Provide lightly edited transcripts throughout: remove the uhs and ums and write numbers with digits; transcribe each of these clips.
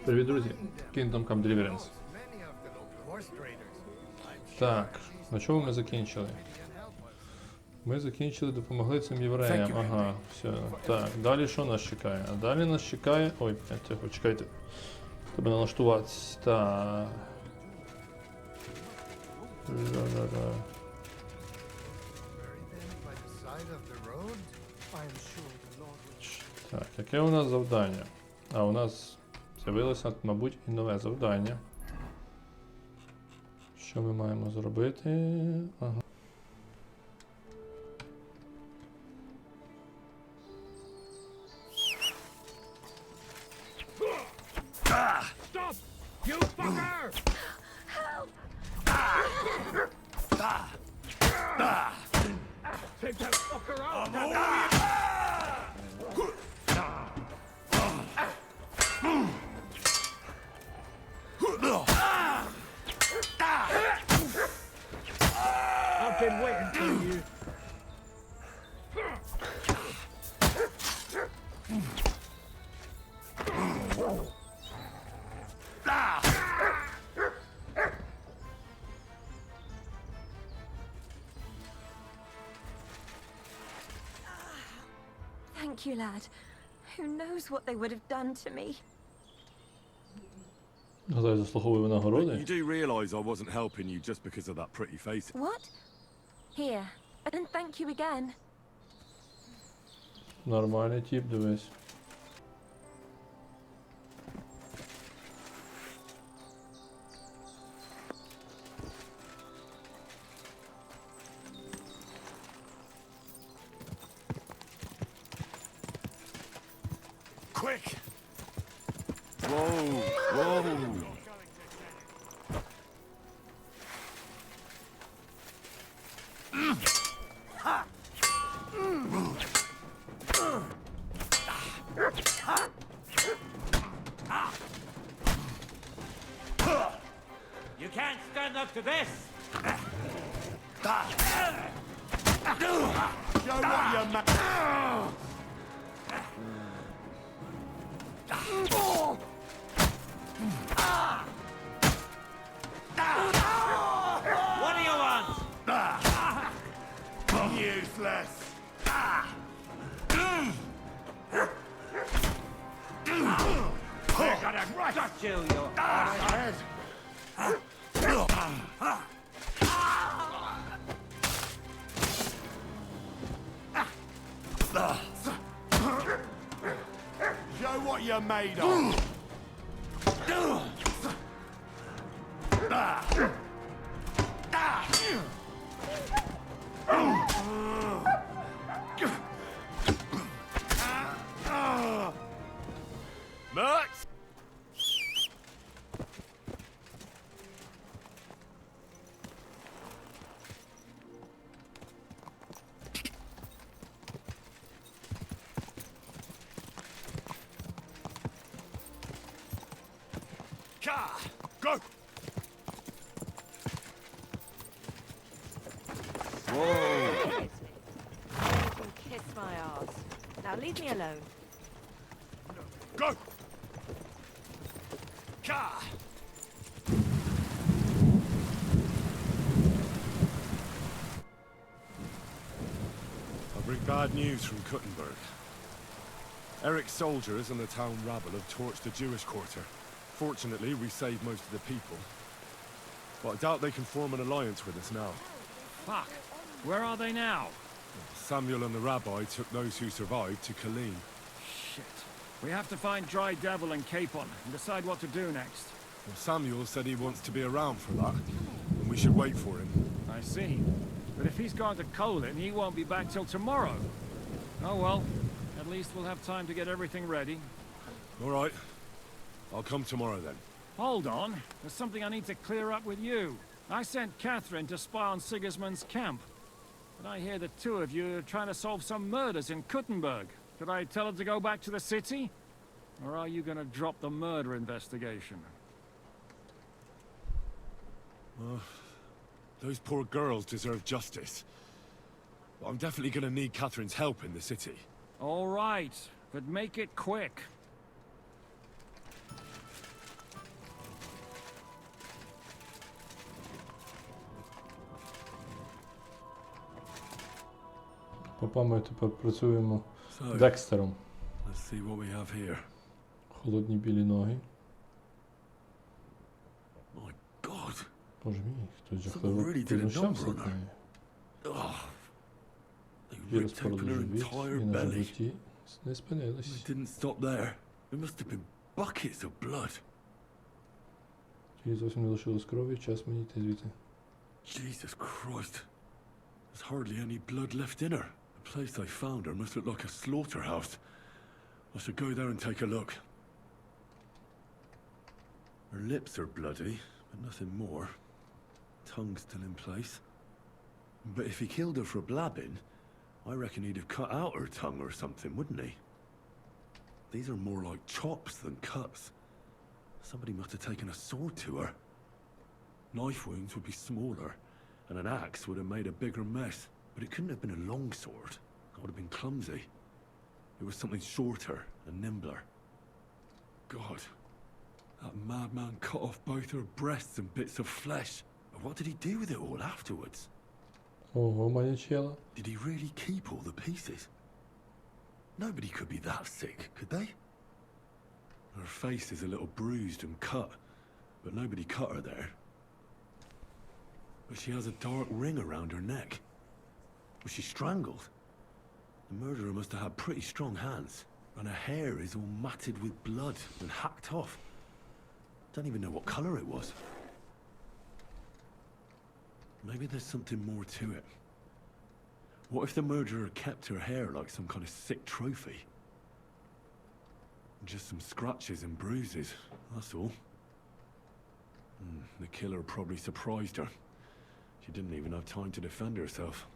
Привіт, друзі! Kingdom Come Deliverance. Так, на чому ми закінчили? Ми закінчили, допомогли цим євреям. Ага, все. Так, далі що нас чекає? А далі нас чекає... Ой, тихо, чекайте. Треба налаштуватися. Так. Так, яке у нас завдання? А, у нас з'явилося, мабуть, і нове завдання. Що ми маємо зробити? Ага. Stop! You fucker! Help! Take that fucker out! I've been waiting for you. Thank you, lad. Who knows what they would have done to me? Гадаю, заслуговує винагороди. You do realize I wasn't helping you just because of that pretty face. What? Here. And thank you again. Нормальний тип, дивись. Quick! Whoa, whoa! You can't stand up to this! Show what you're What do you want? useless! We're gonna touch you, you bastard! Show what you're made of! Max! Go! You can kiss my arse. Now leave me alone. Go! Car! I bring bad news from Kuttenberg. Eric's soldiers and the town rabble have torched the Jewish quarter. Fortunately, we saved most of the people. But I doubt they can form an alliance with us now. Fuck! Where are they now? Samuel and the rabbi took those who survived to Colleen. Shit. We have to find Dry Devil and Capon and decide what to do next. Well, Samuel said he wants to be around for that, and we should wait for him. I see. But if he's gone to Colin, he won't be back till tomorrow. Oh well. At least we'll have time to get everything ready. All right. I'll come tomorrow then. Hold on. There's something I need to clear up with you. I sent Catherine to spy on Sigismund's camp. But I hear the two of you are trying to solve some murders in Kuttenberg. Should I tell her to go back to the city? Or are you going to drop the murder investigation? Those poor girls deserve justice. But I'm definitely going to need Catherine's help in the city. All right, but make it quick. попами тепер працюємо So, Декстером. let's see what we have here. Холодні білі ноги. My God. Боже мій, хтось же Someone really did a признущався number on над her. нею. Oh, they І ripped розпороли open her живіт, entire і на belly. животі не It спинились. didn't stop there. There must have been buckets of blood. І зовсім не лишилось крові, час мені йти звідти. Jesus Christ. There's hardly any blood left in her. The place I found her must look like a slaughterhouse. I should go there and take a look. Her lips are bloody, but nothing more. Tongue still in place. But if he killed her for blabbing, I reckon he'd have cut out her tongue or something, wouldn't he? These are more like chops than cuts. Somebody must have taken a sword to her. Knife wounds would be smaller, and an axe would have made a bigger mess. But it couldn't have been a long sword. That would have been clumsy. It was something shorter and nimbler. God, that madman cut off both her breasts and bits of flesh. But what did he do with it all afterwards? Ого, манічела. Did he really keep all the pieces? Nobody could be that sick, could they? Her face is a little bruised and cut, but nobody cut her there. But she has a dark ring around her neck. Was she strangled? The murderer must have had pretty strong hands, and her hair is all matted with blood and hacked off. Don't even know what colour it was. Maybe there's something more to it. What if the murderer kept her hair like some kind of sick trophy? Just some scratches and bruises, that's all. The killer probably surprised her. She didn't even have time to defend herself.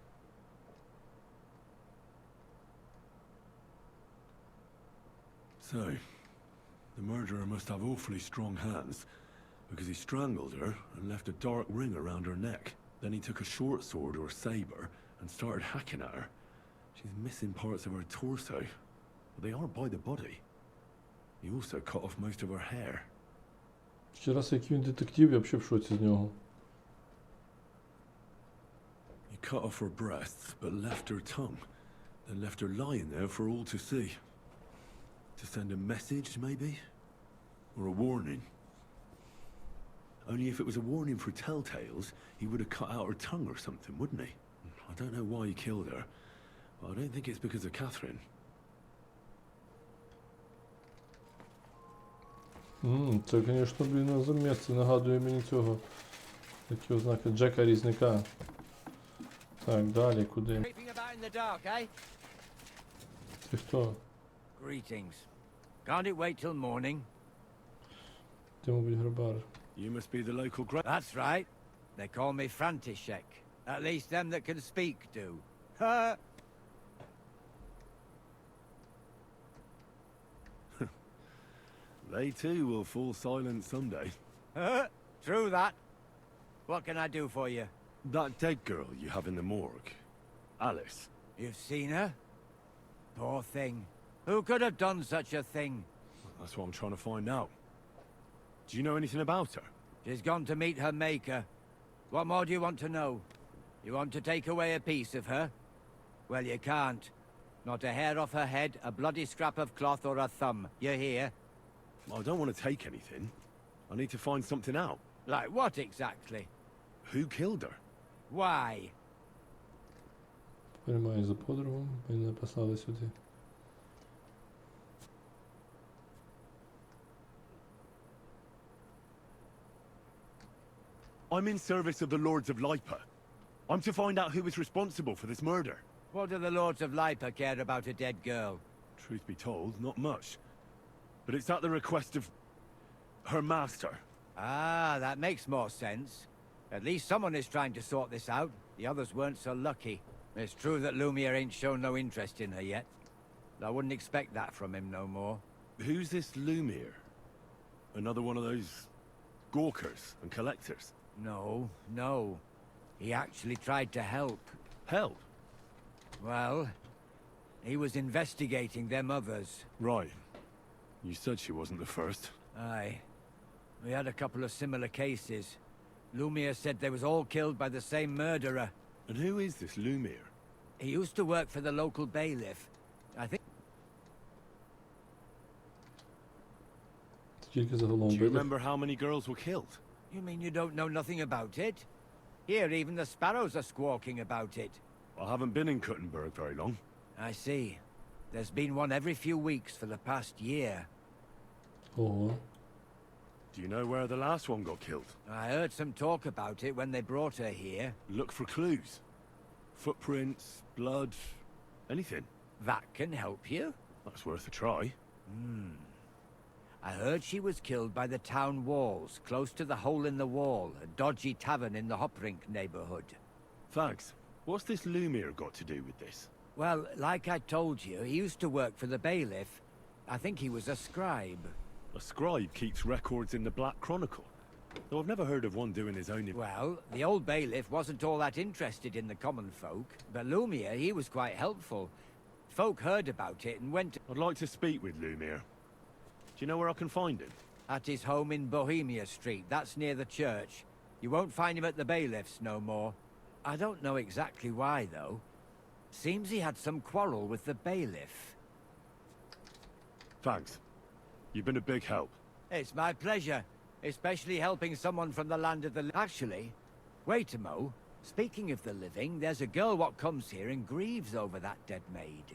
So, the murderer must have awfully strong hands, because he strangled her and left a dark ring around her neck. Then he took a short sword or saber and started hacking at her. She's missing parts of her torso, but they aren't by the body. He also cut off most of her hair. Ще раз, який він детектив, я взагалі в шоці з нього. He cut off her breasts, but left her tongue. Then left her lying there for all to see. To send a message, maybe? Or a warning? Only if it was a warning for telltales, he would have cut out her tongue or something, wouldn't he? I don't know why he killed her, but I don't think it's because of Catherine. Це, звісно, блін, за місце нагадує мені цього. Такі ознаки Джека Різника. Так, далі, куди? Creeping about in the dark, eh? Ти хто? Greetings. Can't it wait till morning? Ти, мабуть, грабар. You must be the local gra- That's right. They call me František. At least them that can speak do. Ha! They too will fall silent someday. True that. What can I do for you? That dead girl you have in the morgue, Alice. You've seen her? Poor thing. Who could have done such a thing? That's what I'm trying to find out. Do you know anything about her? She's gone to meet her maker. What more do you want to know? You want to take away a piece of her? Well, you can't. Not a hair off her head, a bloody scrap of cloth, or a thumb. You hear? I don't want to take anything. I need to find something out. Like what exactly? Who killed her? Why? Приймаю за подругу, мене написали сюди. I'm in service of the Lords of Lipa. I'm to find out who is responsible for this murder. What do the Lords of Lipa care about a dead girl? Truth be told, not much. But it's at the request of her master. Ah, that makes more sense. At least someone is trying to sort this out. The others weren't so lucky. It's true that Lumiere ain't shown no interest in her yet. I wouldn't expect that from him no more. Who's this Lumiere? Another one of those gawkers and collectors? No, no. He actually tried to help. Help? Well, he was investigating them others. Right. You said she wasn't the first. Aye. We had a couple of similar cases. Lumiere said they was all killed by the same murderer. And who is this Lumiere? He used to work for the local bailiff. I think... Тільки загалом Do you били. remember how many girls were killed? You mean you don't know nothing about it? Here, even the sparrows are squawking about it. I haven't been in Kuttenberg very long. I see. There's been one every few weeks for the past year. Ого. Do you know where the last one got killed? I heard some talk about it when they brought her here. Look for clues. Footprints, blood, anything. That can help you. That's worth a try. I heard she was killed by the town walls, close to the hole in the wall, a dodgy tavern in the Hoprink neighborhood. Thanks. What's this Lumiere got to do with this? Well, like I told you, he used to work for the bailiff. I think he was a scribe. A scribe keeps records in the Black Chronicle. Though I've never heard of one doing his own... Well, the old bailiff wasn't all that interested in the common folk, but Lumiere, he was quite helpful. Folk heard about it and went I'd like to speak with Lumiere. Do you know where I can find him? at his home in Bohemia Street. That's near the church. You won't find him at the bailiff's no more. I don't know exactly why, though. Seems he had some quarrel with the bailiff. Thanks. You've been a big help. It's my pleasure, especially helping someone from the land of the... Actually, wait a mo. Speaking of the living, there's a girl what comes here and grieves over that dead maid.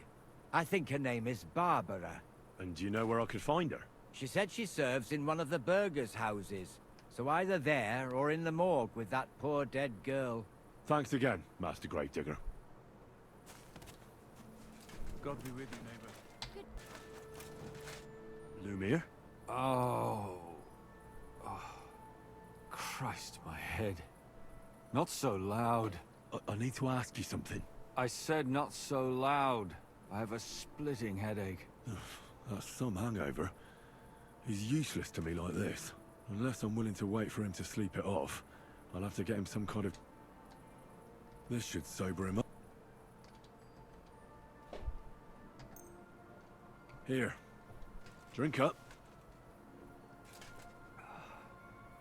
I think her name is Barbara. And do you know where I could find her? She said she serves in one of the burgers' houses. So either there or in the morgue with that poor dead girl. Thanks again, Master Gravedigger. God be with you, neighbor. Lumiere? Oh. Christ, my head. Not so loud. I need to ask you something. I said not so loud. I have a splitting headache. That's some hangover. He's useless to me like this. Unless I'm willing to wait for him to sleep it off, I'll have to get him some kind of... This should sober him up. Here. Drink up.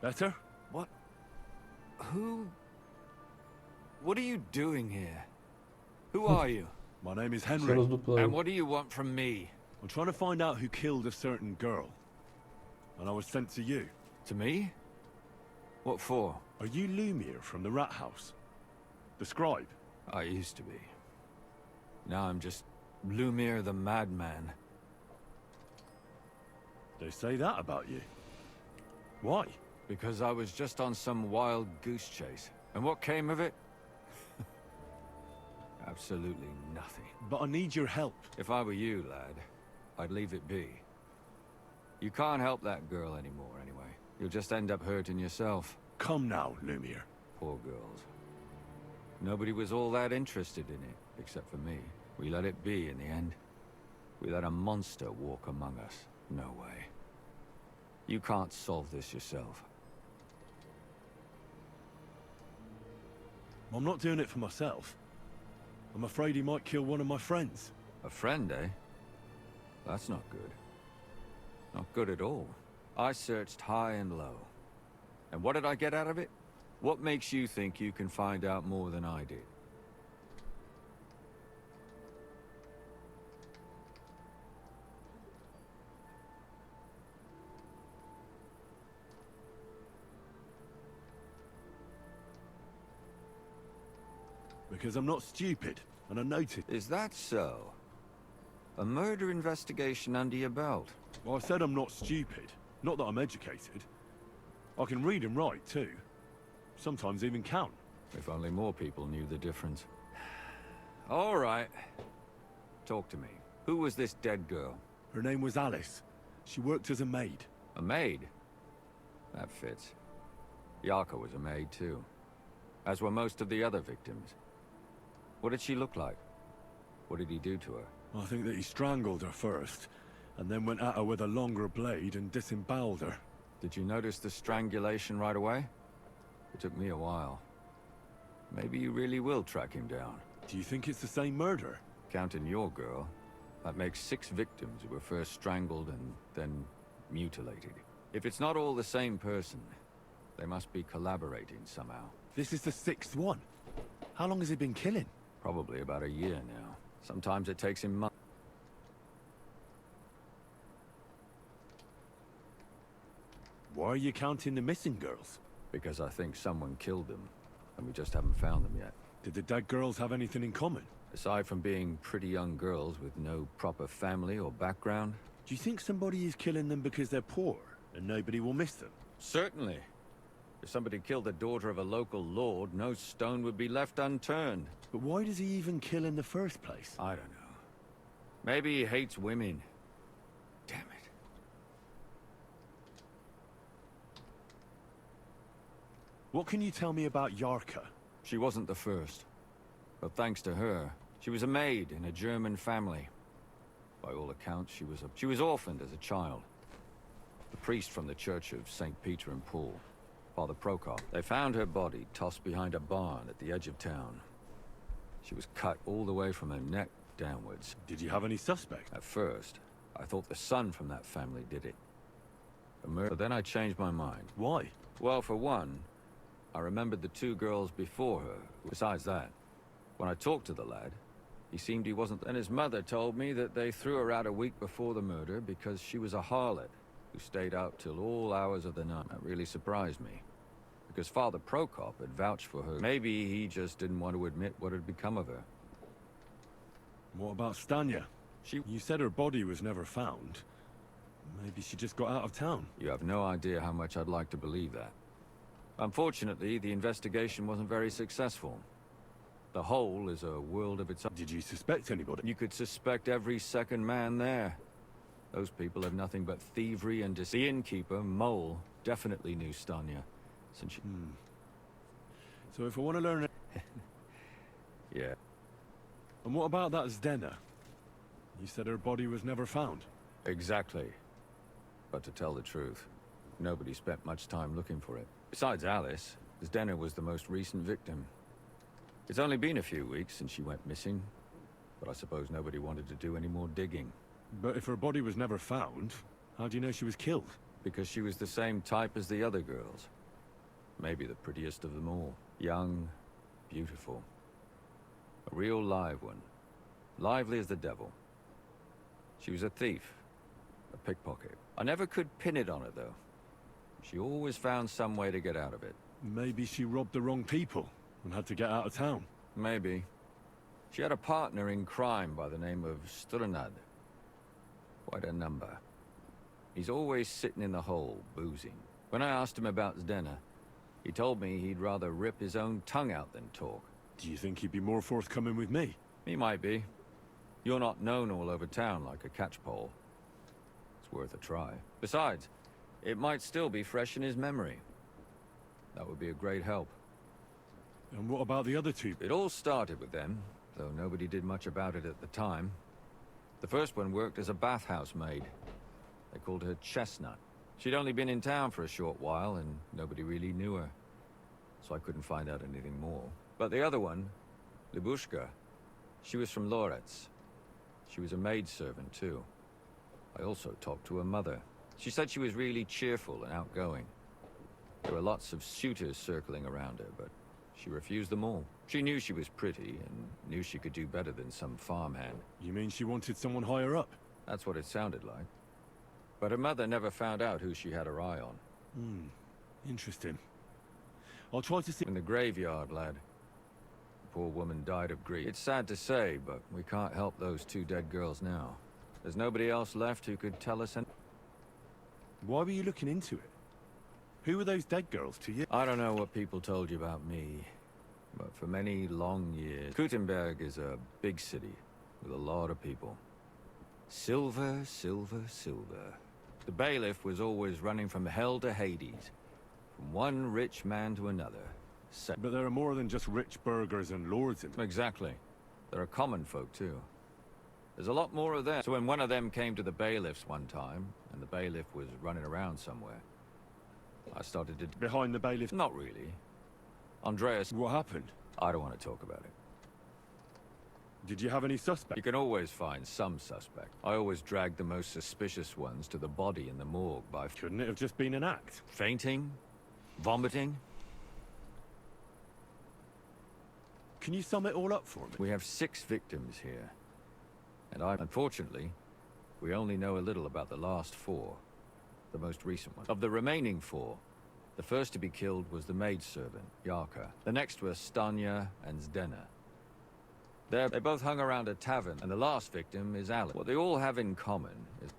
Better? What? Who? What are you doing here? Who are you? My name is Все Henry. роздуплив. And what do you want from me? I'm trying to find out who killed a certain girl. And I was sent to you. To me? What for? Are you Lumiere from the rat house? The scribe? I used to be. Now I'm just Lumiere the madman. They say that about you. Why? Because I was just on some wild goose chase. And what came of it? Absolutely nothing. But I need your help. If I were you, lad, I'd leave it be. You can't help that girl anymore, anyway. You'll just end up hurting yourself. Come now, Lumiere. Poor girls. Nobody was all that interested in it, except for me. We let it be in the end. We let a monster walk among us. No way. You can't solve this yourself. I'm not doing it for myself. I'm afraid he might kill one of my friends. A friend, eh? That's not good. Not good at all. I searched high and low. And what did I get out of it? What makes you think you can find out more than I did? Because I'm not stupid, and I noticed. Is that so? A murder investigation under your belt? Well, I said I'm not stupid. Not that I'm educated. I can read and write, too. Sometimes even count. If only more people knew the difference. All right. Talk to me. Who was this dead girl? Her name was Alice. She worked as a maid. A maid? That fits. Yaka was a maid, too. As were most of the other victims. What did she look like? What did he do to her? I think that he strangled her first, and then went at her with a longer blade and disemboweled her. Did you notice the strangulation right away? It took me a while. Maybe you really will track him down. Do you think it's the same murderer? Counting your girl, that makes 6 victims who were first strangled and then mutilated. If it's not all the same person, they must be collaborating somehow. This is the 6th one. How long has he been killing? Probably about a year now. Sometimes it takes him months. Why are you counting the missing girls? Because I think someone killed them, and we just haven't found them yet. Did the dead girls have anything in common? Aside from being pretty young girls with no proper family or background. Do you think somebody is killing them because they're poor and nobody will miss them? Certainly. If somebody killed the daughter of a local lord, no stone would be left unturned. But why does he even kill in the first place? I don't know. Maybe he hates women. Damn it. What can you tell me about Yarka? She wasn't the first. But thanks to her, she was a maid in a German family. By all accounts, she was orphaned as a child. The priest from the church of St. Peter and Paul, Father Prokop, they found her body tossed behind a barn at the edge of town. She was cut all the way from her neck downwards. Did you have any suspects? At first, I thought the son from that family did it. But then I changed my mind. Why? Well, for one, I remembered the two girls before her. Besides that, when I talked to the lad, he seemed he wasn't... And his mother told me that they threw her out a week before the murder because she was a harlot who stayed out till all hours of the night. That really surprised me, because Father Prokop had vouched for her. Maybe he just didn't want to admit what had become of her. What about Stanya? You said her body was never found. Maybe she just got out of town. You have no idea how much I'd like to believe that. Unfortunately, the investigation wasn't very successful. The whole is a world of its own. Did you suspect anybody? You could suspect every second man there. Those people have nothing but thievery and deceit. The innkeeper, Mole, definitely knew Stanya, since she... So if I want to learn... Yeah. And what about that Zdena? You said her body was never found. Exactly. But to tell the truth, nobody spent much time looking for it. Besides Alice, Zdena was the most recent victim. It's only been a few weeks since she went missing, but I suppose nobody wanted to do any more digging. But if her body was never found, how do you know she was killed? Because she was the same type as the other girls. Maybe the prettiest of them all. Young, beautiful. A real live one. Lively as the devil. She was a thief. A pickpocket. I never could pin it on her, though. She always found some way to get out of it. Maybe she robbed the wrong people and had to get out of town. Maybe. She had a partner in crime by the name of Strunad. Quite a number. He's always sitting in the hole, boozing. When I asked him about Zdena, he told me he'd rather rip his own tongue out than talk. Do you think he'd be more forthcoming with me? He might be. You're not known all over town like a catchpole. It's worth a try. Besides, it might still be fresh in his memory. That would be a great help. And what about the other two? It all started with them, though nobody did much about it at the time. The first one worked as a bathhouse maid. They called her Chestnut. She'd only been in town for a short while, and nobody really knew her. So I couldn't find out anything more. But the other one, Libushka, she was from Loretz. She was a maidservant, too. I also talked to her mother. She said she was really cheerful and outgoing. There were lots of suitors circling around her, but she refused them all. She knew she was pretty, and knew she could do better than some farmhand. You mean she wanted someone higher up? That's what it sounded like. But her mother never found out who she had her eye on. Interesting. I'll try to see... In the graveyard, lad. The poor woman died of grief. It's sad to say, but we can't help those two dead girls now. There's nobody else left who could tell us Why were you looking into it? Who were those dead girls to you? I don't know what people told you about me, but for many long years... Kuttenberg is a big city with a lot of people. Silver, silver, silver. The bailiff was always running from hell to Hades, from one rich man to another. But there are more than just rich burghers and lords in them. Exactly. There are common folk, too. There's a lot more of them. So when one of them came to the bailiff's one time, and the bailiff was running around somewhere, I started to... Behind the bailiff? Not really. Andreas... What happened? I don't want to talk about it. Did you have any suspects? You can always find some suspect. I always dragged the most suspicious ones to the body in the morgue by... Couldn't it have just been an act? Fainting? Vomiting? Can you sum it all up for me? We have 6 victims here. And unfortunately, we only know a little about the last 4. The most recent one. Of the remaining 4, the first to be killed was the maidservant, Yarka. The next were Stanya and Zdena. They both hung around a tavern, and the last victim is Alan. What they all have in common is...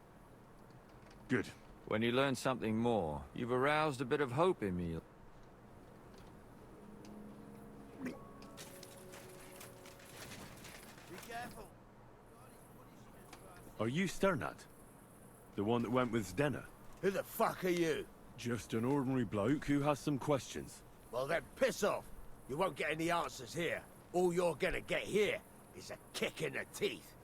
Good. When you learn something more, you've aroused a bit of hope in me. Are you Sternad? The one that went with Zdena? Who the fuck are you? Just an ordinary bloke who has some questions. Well then, piss off. You won't get any answers here. All you're gonna get here is a kick in the teeth.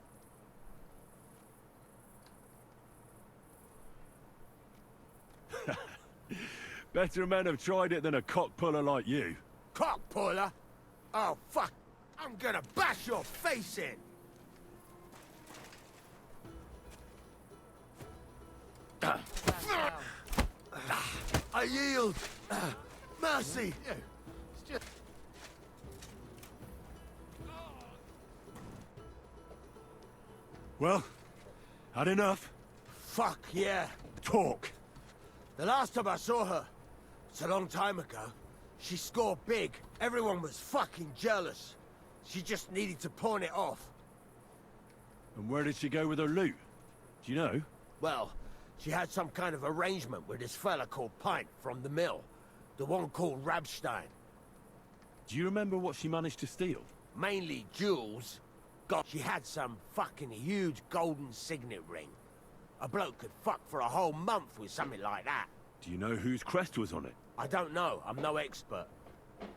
Better men have tried it than a cock-puller like you. Cock puller? Oh, fuck. I'm gonna bash your face in. I yield. Mercy. Well, had enough? Fuck yeah. Talk. The last time I saw her, it's a long time ago, she scored big. Everyone was fucking jealous. She just needed to pawn it off. And where did she go with her loot? Do you know? Well, she had some kind of arrangement with this fella called Pint from the mill. The one called Rabstein. Do you remember what she managed to steal? Mainly jewels. God, she had some fucking huge golden signet ring. A bloke could fuck for a whole month with something like that. Do you know whose crest was on it? I don't know, I'm no expert.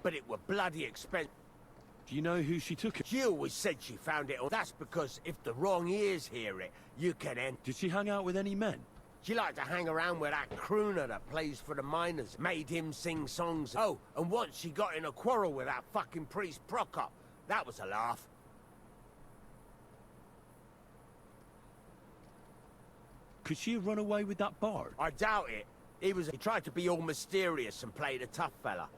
But it were bloody expensive. Do you know who she took it? She always said she found it all. That's because if the wrong ears hear it, you can end. Did she hang out with any men? She liked to hang around with that crooner that plays for the miners. Made him sing songs. Oh, and once she got in a quarrel with that fucking priest Prokop. That was a laugh. Could she have run away with that bard? I doubt it. He tried to be all mysterious and played a tough fella.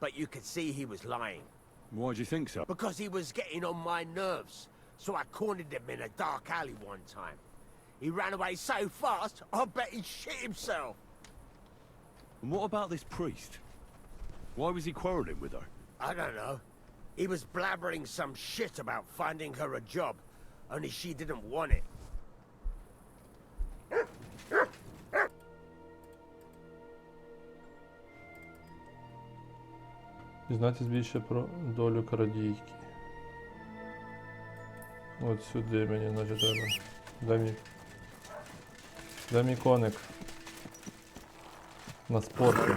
But you could see he was lying. Why do you think so? Because he was getting on my nerves. So I cornered him in a dark alley one time. He ran away so fast, I bet he shit himself. And what about this priest? Why was he quarrelling with her? I don't know. He was blabbering some shit about finding her a job. Only she didn't want it. Дізнатись більше про долю крадійки. От сюди мені, значить, треба. Де мій коник? На спорті.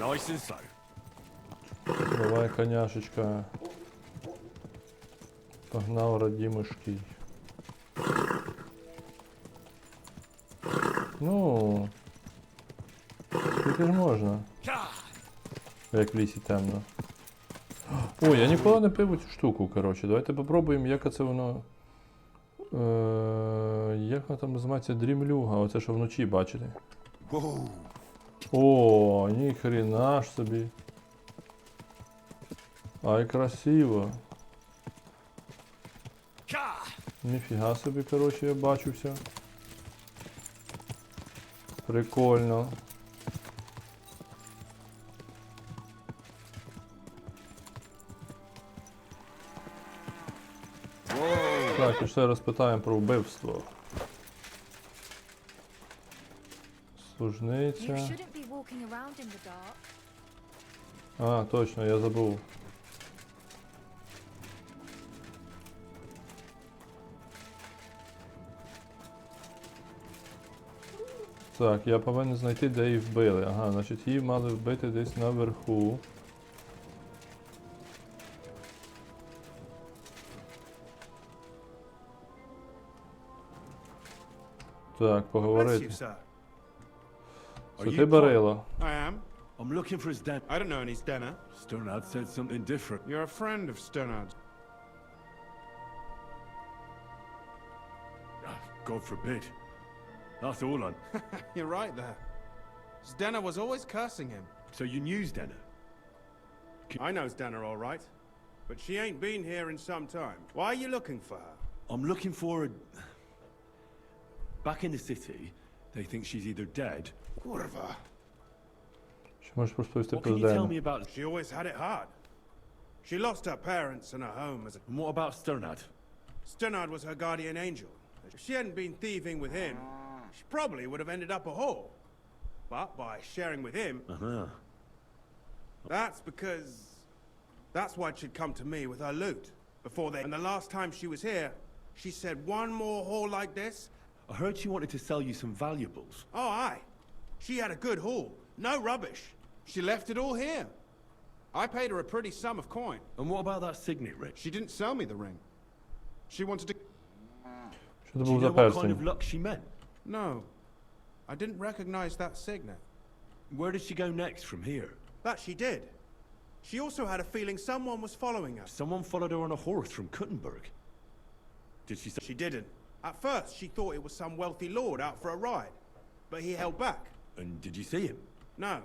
Nice and slow. Давай, коняшечка. Погнав, радімушки. Ну. Скільки ж можна? Як в лісі темно. Ой, я ніколи не пив цю штуку, коротше. Давайте попробуємо, як це воно... як воно там називається? Дрімлюга. Оце що вночі, бачите? О, ніхрена ж собі. Ай, красиво. Ніфіга собі, коротше, я бачу все. Прикольно. Так, і ще розпитаємо про вбивство. Служниця. А, точно, я забув. Так, я повинен знайти, де її вбили. Ага, значить її мали вбити десь наверху. Так, поговорити. Це ти, Барило? I am. I'm looking for his den. I don't know any Stena. Sternad said something different. You're a friend of Sternad's. God forbid. That's all on. You're right there. Stena was always cursing him. So you knew Zdena? I know Stena all right. but she ain't been here in some time. Why are you looking for her? I'm looking for a... Back in the city, they think she's either dead... Kurva. Що можеш розповісти What про can you tell Дену? me about... She always had it hard. She lost her parents and her home as a... And what about Sternad? Sternard was her guardian angel. If she hadn't been thieving with him, she probably would have ended up a whore. But by sharing with him, Uh-huh. that's because... That's why she'd come to me with her loot. Before then, and the last time she was here, she said one more haul like this. I heard she wanted to sell you some valuables. Oh, aye. She had a good haul. No rubbish. She left it all here. I paid her a pretty sum of coin. And what about that signet ring? She didn't sell me the ring. She wanted to... Що це Do you був за know what kind of перстень? luck she meant? No. I didn't recognize that signet. Where did she go next from here? That she did. She also had a feeling someone was following us. Someone followed her on a horse from Kuttenberg. Did she say... She didn't. At first, she thought it was some wealthy lord out for a ride. But he held back. And did you see him? No.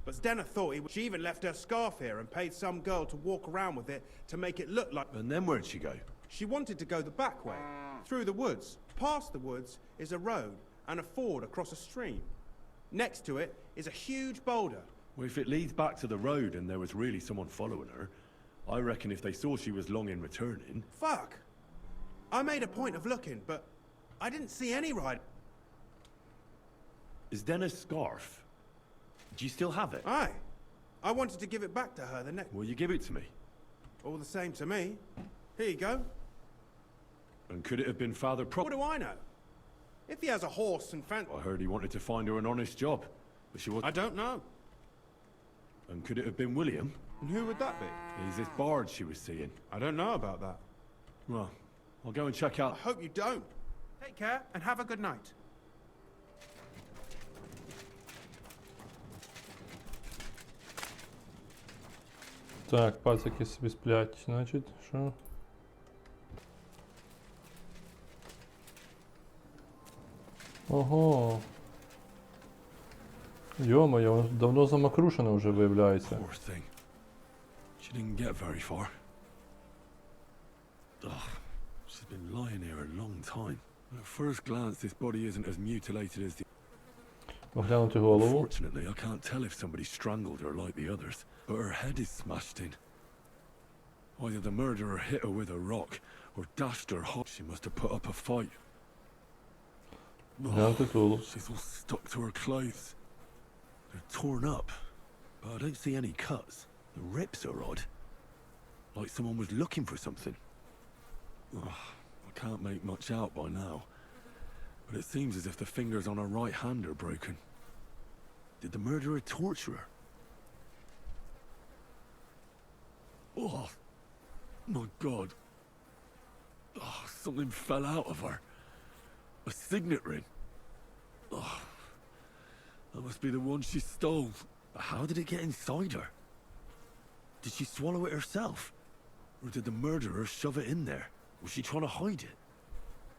But Zdenna thought he would... She even left her scarf here and paid some girl to walk around with it to make it look like... And then where'd she go? She wanted to go the back way, through the woods. Past the woods is a road and a ford across a stream. Next to it is a huge boulder. Well, if it leads back to the road and there was really someone following her, I reckon if they saw she was long in returning... Fuck! I made a point of looking, but I didn't see any ride. Is Denna's scarf? Do you still have it? Aye. I wanted to give it back to her the next... Will you give it to me? All the same to me. Here you go. And could it have been Father Pro... What do I know? If he has a horse and I heard he wanted to find her an honest job, but she was... I don't know. And could it have been William? And who would that be? He's this bard she was seeing. I don't know about that. Well, I'll go and check I out... hope you don't. Take care and have a good night. Так, пацики собі сплять, значить, що? Ого. Йо-моє, воно давно замакрушене вже виявляється. Poor thing. She didn't get very far. Ugh, she's been lying here a long time. At first glance, this body isn't as mutilated as the... Оглянути голову. Unfortunately, I can't tell if somebody strangled her like the others, but her head is smashed in. Either the murderer hit her with a rock, or dashed her hot. She must have put up a fight. Оглянути тулуб. She's all stuck to her clothes. They're torn up, but I don't see any cuts. The rips are odd. Like someone was looking for something. Ugh, I can't make much out by now, but it seems as if the fingers on her right hand are broken. Did the murderer torture her? Oh, my God. Oh, something fell out of her. A signet ring. Oh, that must be the one she stole. But how did it get inside her? Did she swallow it herself? Or did the murderer shove it in there? Was she trying to hide it?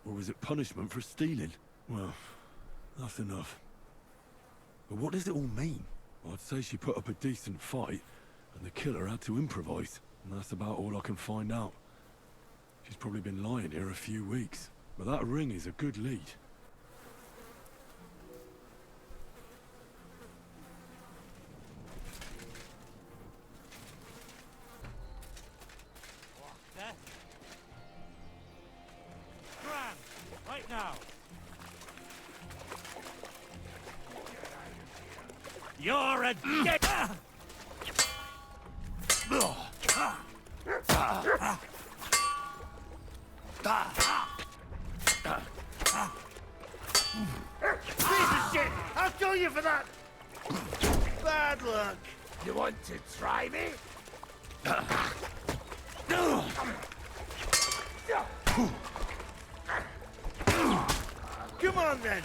Or was it punishment for stealing? Well, that's enough. But what does it all mean? I'd say she put up a decent fight, and the killer had to improvise. And that's about all I can find out. She's probably been lying here a few weeks. But that ring is a good lead. Gran, right now. You're a dead. Piece of shit! I'll kill you for that! Bad luck. You want to try me? Come on then!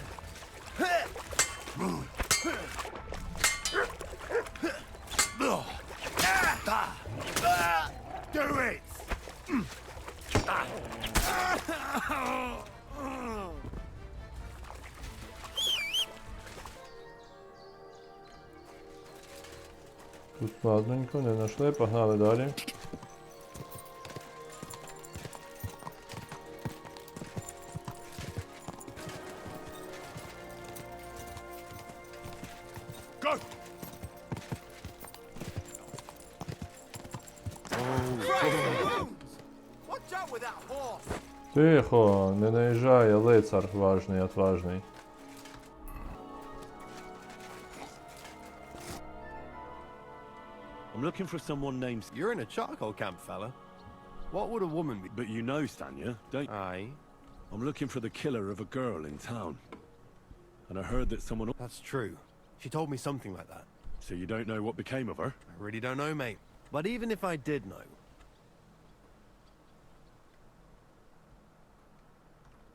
Do it! Тут ладненько, не знайшли, погнали далі. Go! Watch out with that horse! Тихо, не наїжджай, лицар важний, отважний. I'm looking for someone named... You're in a charcoal camp, fella. What would a woman be? But you know Stanya, don't you? Aye. I'm looking for the killer of a girl in town. And I heard that someone... That's true. She told me something like that. So you don't know what became of her? I really don't know, mate. But even if I did know...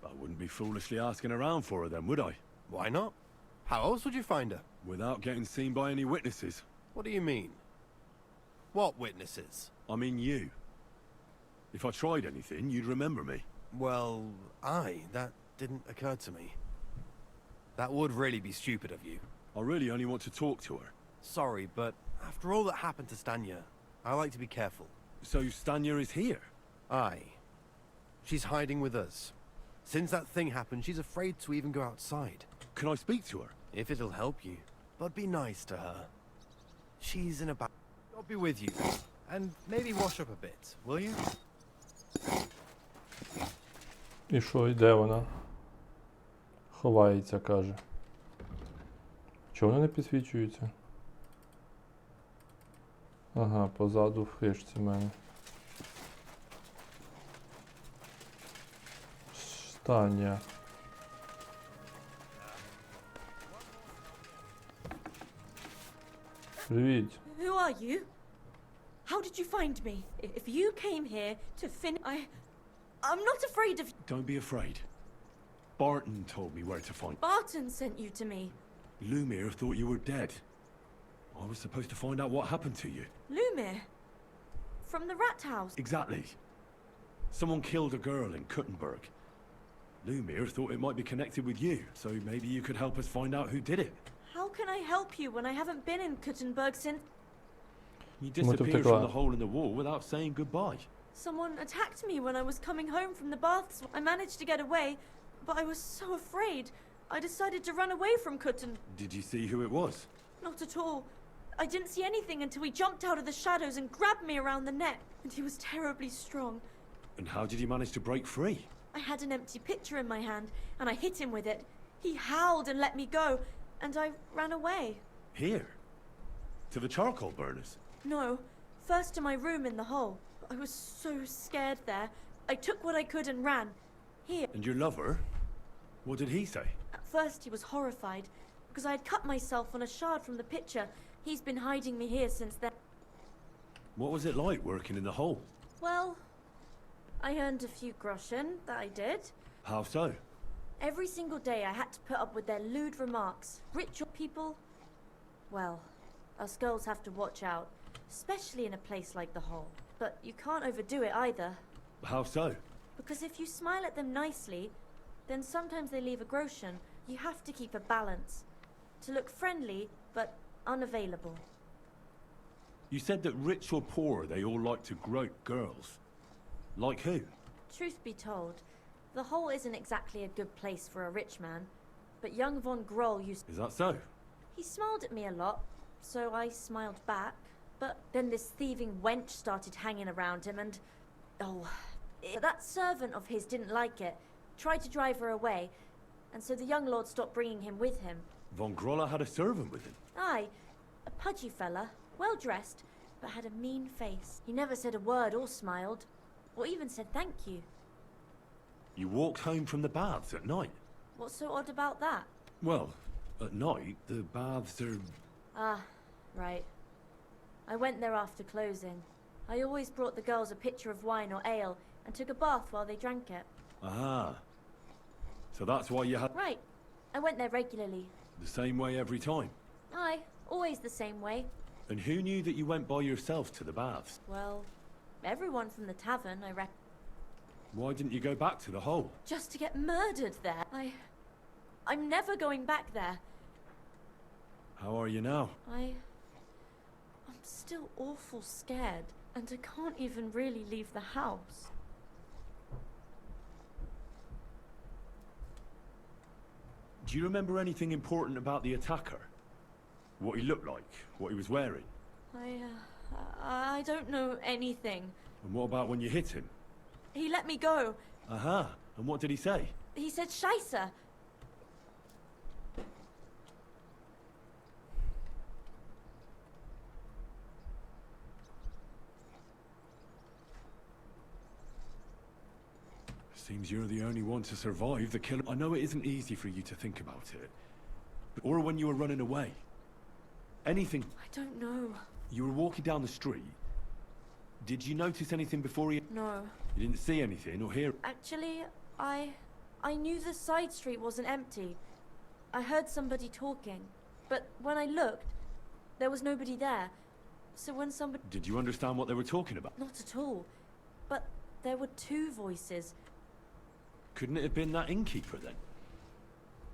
I wouldn't be foolishly asking around for her then, would I? Why not? How else would you find her? Without getting seen by any witnesses. What do you mean? What witnesses? I mean you. If I tried anything, you'd remember me. Well, that didn't occur to me. That would really be stupid of you. I really only want to talk to her. Sorry, but after all that happened to Stanya, I like to be careful. So Stanya is here? Aye. She's hiding with us. Since that thing happened, she's afraid to even go outside. Can I speak to her? If it'll help you. But be nice to her. She's in a bad... I'll be with you. And maybe wash up a bit, will you? І що, і де вона? Ховається, каже. Чого вони не підсвічуються? Ага, позаду в хижці в мене. Стання. Привіт. Who are you? How did you find me? If you came here to I'm not afraid of... Don't be afraid. Barton told me where to find... Barton sent you to me. Lumir thought you were dead. I was supposed to find out what happened to you. Lumir? From the rat house? Exactly. Someone killed a girl in Kuttenberg. Lumir thought it might be connected with you, so maybe you could help us find out who did it. How can I help you when I haven't been in Kuttenberg since... You disappeared from the hole in the wall without saying goodbye. Someone attacked me when I was coming home from the baths. I managed to get away, but I was so afraid. I decided to run away from Kutten. Did you see who it was? Not at all. I didn't see anything until he jumped out of the shadows and grabbed me around the neck. And he was terribly strong. And how did you manage to break free? I had an empty pitcher in my hand, and I hit him with it. He howled and let me go, and I ran away. Here? To the charcoal burners? No, first to my room in the hole. I was so scared there. I took what I could and ran. Here. And your lover? What did he say? At first he was horrified, because I had cut myself on a shard from the pitcher. He's been hiding me here since then. What was it like working in the hole? Well, I earned a few groschen, that I did. How so? Every single day I had to put up with their lewd remarks. Ritual people, well, us girls have to watch out, especially in a place like the hole. But you can't overdo it either. How so? Because if you smile at them nicely, then sometimes they leave a groschen. You have to keep a balance. To look friendly, but unavailable. You said that rich or poor, they all like to grope girls. Like who? Truth be told, the hole isn't exactly a good place for a rich man, but young von Groll used... Is that so? He smiled at me a lot, so I smiled back. But then this thieving wench started hanging around him and... that servant of his didn't like it, tried to drive her away, and so the young lord stopped bringing him with him. Von Groller had a servant with him? Aye, a pudgy fella, well-dressed, but had a mean face. He never said a word or smiled, or even said thank you. You walked home from the baths at night? What's so odd about that? Well, at night, the baths are... Ah, right. I went there after closing. I always brought the girls a pitcher of wine or ale and took a bath while they drank it. Ah. So that's why you had... Right. I went there regularly. The same way every time? Aye, always the same way. And who knew that you went by yourself to the baths? Well, everyone from the tavern, I reckon. Why didn't you go back to the hole? Just to get murdered there. I'm never going back there. How are you now? I'm still awful scared, and I can't even really leave the house. Do you remember anything important about the attacker? What he looked like? What he was wearing? I don't know anything. And what about when you hit him? He let me go. Aha. And what did he say? He said Scheisse. Seems you're the only one to survive the kill. I know it isn't easy for you to think about it. Or when you were running away. Anything. I don't know. You were walking down the street. Did you notice anything before you... No. You didn't see anything or hear... Actually, I knew the side street wasn't empty. I heard somebody talking. But when I looked, there was nobody there. So when somebody... Did you understand what they were talking about? Not at all. But there were two voices. Couldn't it have been that innkeeper then?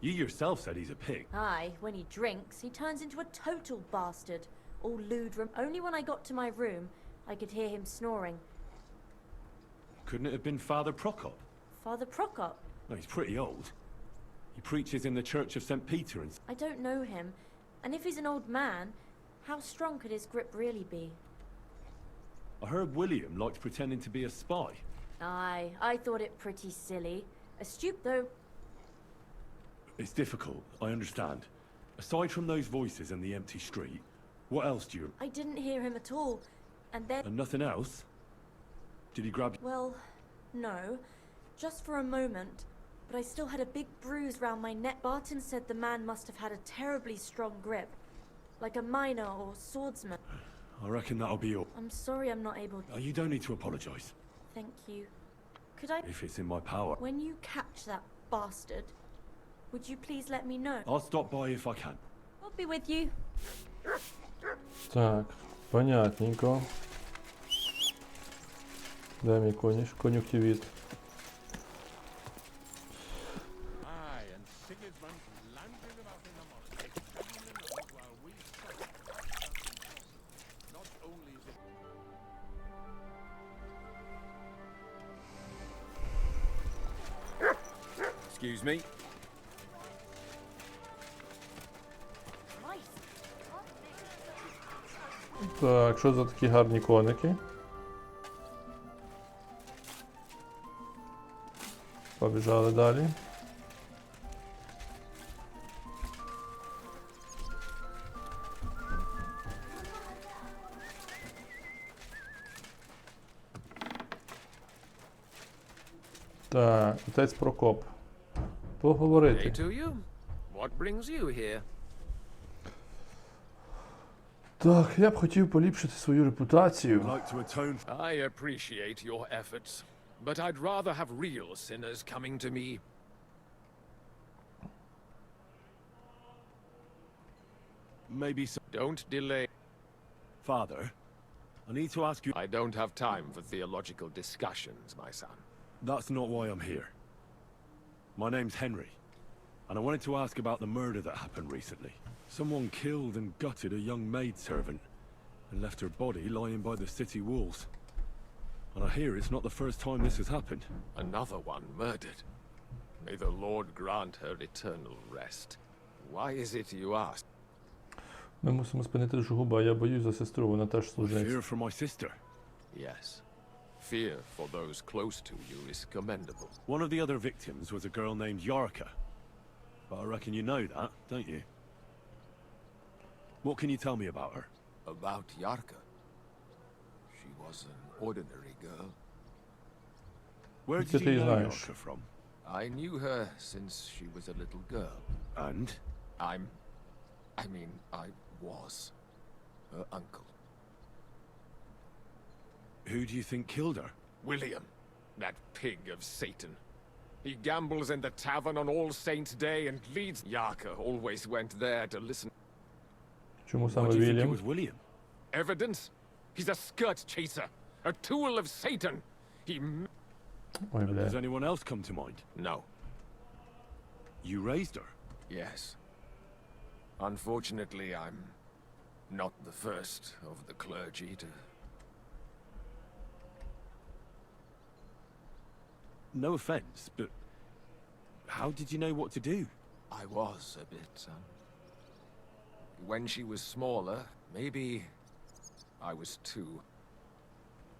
You yourself said he's a pig. Aye, when he drinks, he turns into a total bastard. All lewd. Only when I got to my room, I could hear him snoring. Couldn't it have been Father Prokop? Father Prokop? No, he's pretty old. He preaches in the Church of St. Peter and... I don't know him. And if he's an old man, how strong could his grip really be? I heard William liked pretending to be a spy. Aye, I thought it pretty silly. Astute, though. It's difficult, I understand. Aside from those voices and the empty street, what else do you... I didn't hear him at all. And then... And nothing else? Did he grab you? Well, no. Just for a moment. But I still had a big bruise round my neck. Barton said the man must have had a terribly strong grip. Like a miner or swordsman. I reckon that'll be all. I'm sorry I'm not able to... You don't need to apologize. Thank you. Could I... If it's in my power. When you catch that bastard, would you please let me know? I'll stop by if I can. I'll be with you. Так, понятненько. Де мій конюктивіт? Excuse me. Так, що за такі гарні коники? Побіжали далі. Так, отець Прокоп. Поговорити. What brings you here? Так, я б хотів поліпшити свою репутацію. I appreciate your efforts, but I'd rather have real sinners coming to me. Maybe so. Don't delay. Father, I need to ask you... I don't have time for theological discussions, my son. That's not why I'm here. My name's Henry, and I wanted to ask about the murder that happened recently. Someone killed and gutted a young maidservant and left her body lying by the city walls. And I hear it's not the first time this has happened. Another one murdered. May the Lord grant her eternal rest. Why is it you ask? Ми мусимо спинити жугуба, я боюсь за сестру, вона теж служить. Fear for my sister. Yes. Fear for those close to you is commendable. One of the other victims was a girl named Yarka. But I reckon you know that, don't you? What can you tell me about her? About Yarka? She was an ordinary girl. Where did you know Yarka from? I knew her since she was a little girl. And? I was her uncle. Who do you think killed her? William, that pig of Satan. He gambles in the tavern on All Saints' Day and leads... Yarka always went there to listen. Чому саме Why do you think it Вільям? was William? Evidence? He's a skirt chaser. A tool of Satan. He... Ой, бля. Does anyone else come to mind? No. You raised her? Yes. Unfortunately, I'm not the first of the clergy to... No offense, but how did you know what to do? I was a bit, When she was smaller, maybe I was 2.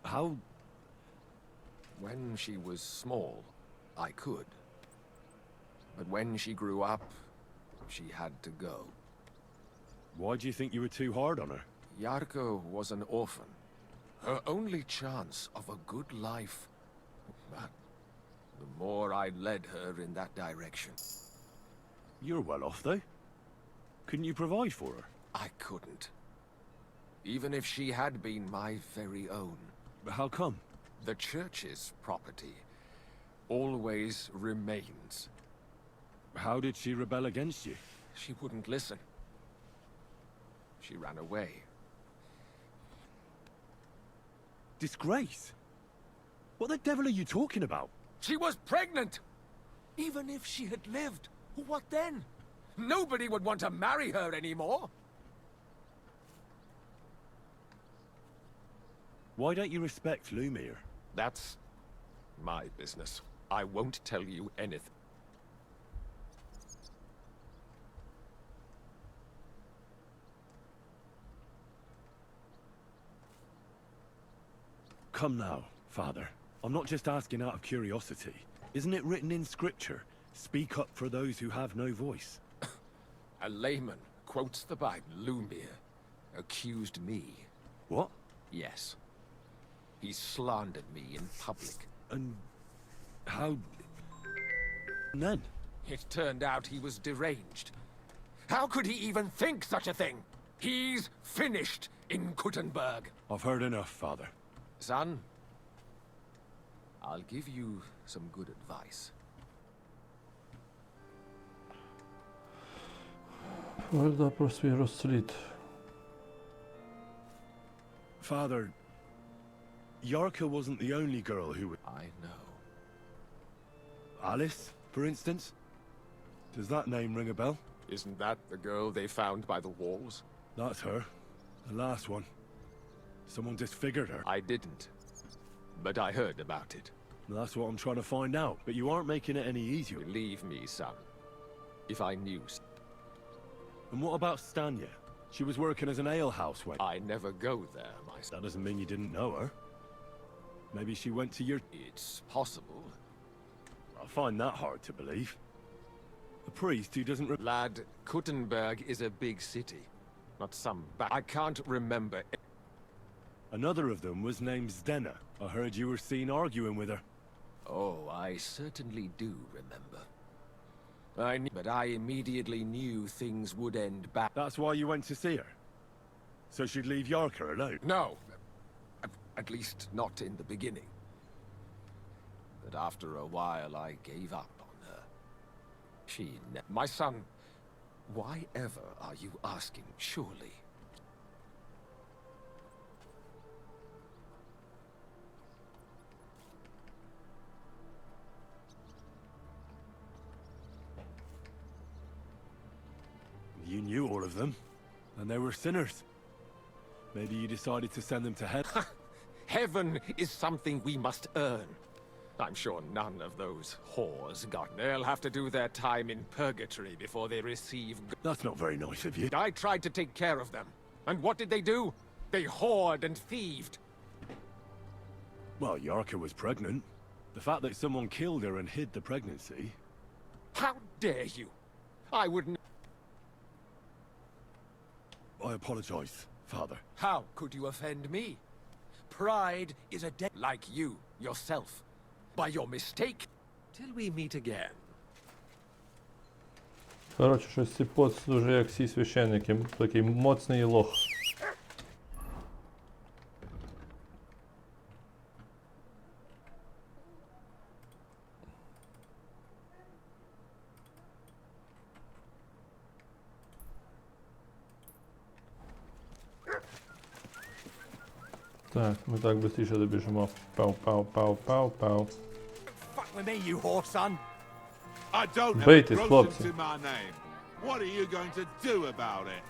How? When she was small, I could. But when she grew up, she had to go. Why do you think you were too hard on her? Yarko was an orphan. Her only chance of a good life. But the more I led her in that direction. You're well off, though. Couldn't you provide for her? I couldn't. Even if she had been my very own. But how come? The church's property always remains. How did she rebel against you? She wouldn't listen. She ran away. Disgrace? What the devil are you talking about? She was pregnant! Even if she had lived, what then? Nobody would want to marry her anymore. Why don't you respect Lumiere? That's my business. I won't tell you anything. Come now, Father. I'm not just asking out of curiosity. Isn't it written in Scripture? Speak up for those who have no voice. A layman quotes the Bible. Lumiere accused me. What? Yes. He slandered me in public. And how... And then? It turned out he was deranged. How could he even think such a thing? He's finished in Kuttenberg. I've heard enough, Father. Son, I'll give you some good advice. Говорда про свій розслід. Father, Yarka wasn't the only girl who... I know. Alice, for instance? Does that name ring a bell? Isn't that the girl they found by the walls? That's her. The last one. Someone disfigured her. I didn't. But I heard about it. That's what I'm trying to find out. But you aren't making it any easier. Believe me, son. If I knew... And what about Stanya? She was working as an alehouse when... I never go there, my son. That doesn't mean you didn't know her. Maybe she went to your... It's possible. I find that hard to believe. A priest who doesn't... Lad, Kuttenberg is a big city. Not some I can't remember... Another of them was named Zdena. I heard you were seen arguing with her. Oh, I certainly do remember. But I immediately knew things would end bad. That's why you went to see her? So she'd leave Yarka alone? No. At least not in the beginning. But after a while, I gave up on her. My son, why ever are you asking, surely? You knew all of them, and they were sinners. Maybe you decided to send them to heaven. Heaven is something we must earn. I'm sure none of those whores got... They'll have to do their time in purgatory before they receive... That's not very nice of you. I tried to take care of them. And what did they do? They whored and thieved. Well, Yarka was pregnant. The fact that someone killed her and hid the pregnancy... How dare you? I wouldn't... I apologize, Father. How could you offend me? Pride is a debt like you, yourself. By your mistake. Till we meet again. Коротше, щось цей поц дуже як всі священники, такий моцний лох. Так, ми так швидше добіжимо. Пау. Fuck with me, you whore son. I don't have a Бийтесь, groschen хлопці. to my name. What are you going to do about it?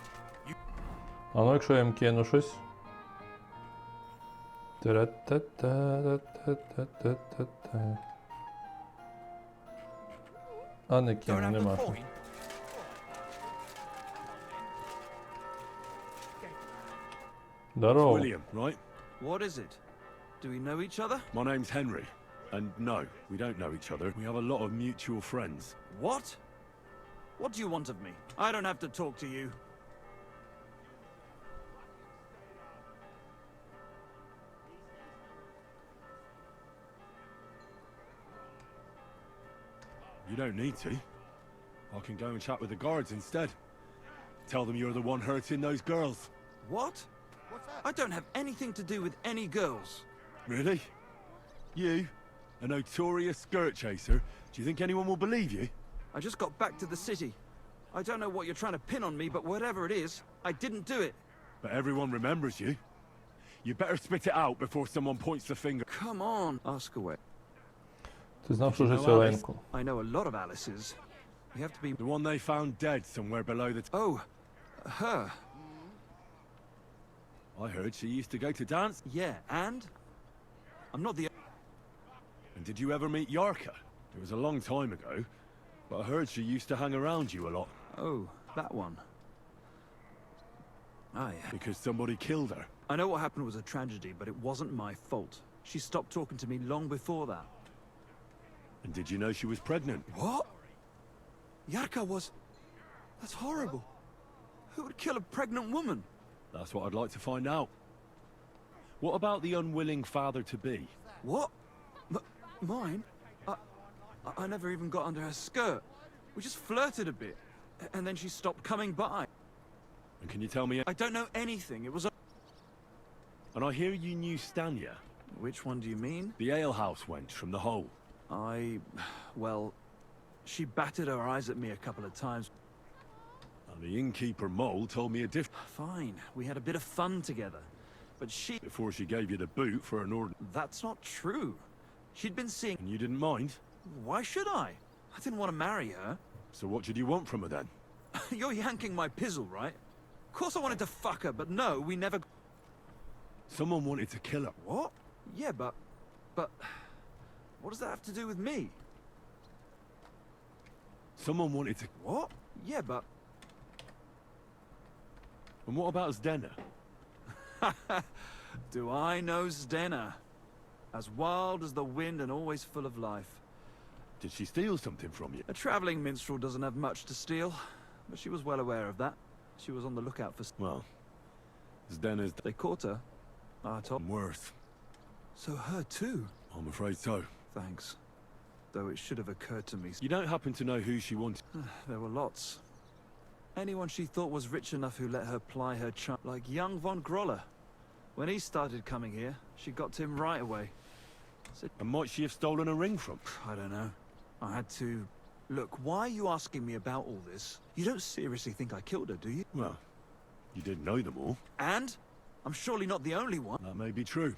А ну якщо я їм кину щось. Тра-та-та-та-та-та-та-та. А не кину, нема що. Здорово. William, right? What is it? Do we know each other? My name's Henry. And no, we don't know each other. We have a lot of mutual friends. What? What do you want of me? I don't have to talk to you. You don't need to. I can go and chat with the guards instead. Tell them you're the one hurting those girls. What? I don't have anything to do with any girls. Really? You? A notorious skirt chaser? Do you think anyone will believe you? I just got back to the city. I don't know what you're trying to pin on me, but whatever it is, I didn't do it. But everyone remembers you. You better spit it out before someone points the finger. Come on. Ask away. Ти знав, що вже цю Оленку? I know a lot of Alice's. You have to be... The one they found dead somewhere below the... Oh, her. I heard she used to go to dance. Yeah, and? I'm not the... And did you ever meet Yarka? It was a long time ago, but I heard she used to hang around you a lot. Oh, that one. Oh, yeah. Because somebody killed her. I know what happened was a tragedy, but it wasn't my fault. She stopped talking to me long before that. And did you know she was pregnant? What? Yarka was... That's horrible. Who would kill a pregnant woman? That's what I'd like to find out. What about the unwilling father-to-be? What? Mine? I never even got under her skirt. We just flirted a bit, and then she stopped coming by. And can you tell me... I don't know anything. It was a... And I hear you knew Stanya. Which one do you mean? The alehouse wench from the hole. Well, she batted her eyes at me a couple of times. And the innkeeper Mole told me a different... Fine, we had a bit of fun together. But she... Before she gave you the boot for an order... That's not true. She'd been seeing... And you didn't mind? Why should I? I didn't want to marry her. So what did you want from her then? You're yanking my pizzle, right? Of course I wanted to fuck her, but no, we never... Someone wanted to kill her. What? Yeah, but... What does that have to do with me? Someone wanted to... What? Yeah, but... And what about Zdena? Do I know Zdena? As wild as the wind and always full of life. Did she steal something from you? A traveling minstrel doesn't have much to steal, but she was well aware of that. She was on the lookout for... Well, Zdena's... They caught her. I told... Worse. So her too? I'm afraid so. Thanks. Though it should have occurred to me... You don't happen to know who she wanted? There were lots. Anyone she thought was rich enough who let her ply her charm. Like young von Groller. When he started coming here, she got to him right away. And might she have stolen a ring from? I don't know. I had to... Look, why are you asking me about all this? You don't seriously think I killed her, do you? Well, you did know them all. And? I'm surely not the only one. That may be true.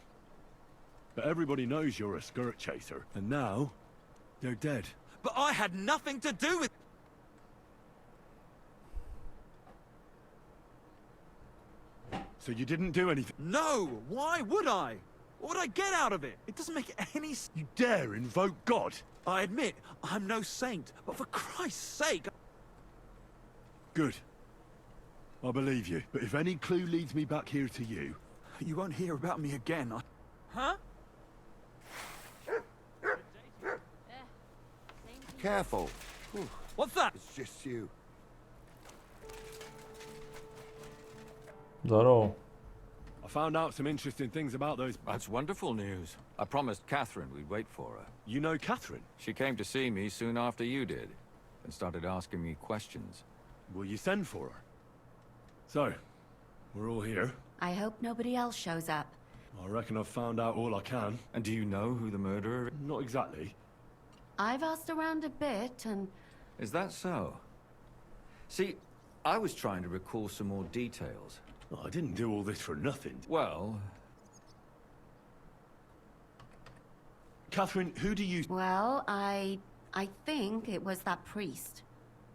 But everybody knows you're a skirt chaser. And now, they're dead. But I had nothing to do with... So you didn't do anything? No! Why would I? What would I get out of it? It doesn't make any sense. You dare invoke God? I admit, I'm no saint, but for Christ's sake... Good. I believe you. But if any clue leads me back here to you... You won't hear about me again, Huh? Careful. What's that? It's just you. Здорово. I found out some interesting things about those... That's wonderful news. I promised Catherine we'd wait for her. You know Catherine? She came to see me soon after you did, and started asking me questions. Will you send for her? So, we're all here. I hope nobody else shows up. I reckon I've found out all I can. And do you know who the murderer is? Not exactly. I've asked around a bit, and... Is that so? See, I was trying to recall some more details. Oh, I didn't do all this for nothing. Well... Catherine, who do you... Well, I think it was that priest.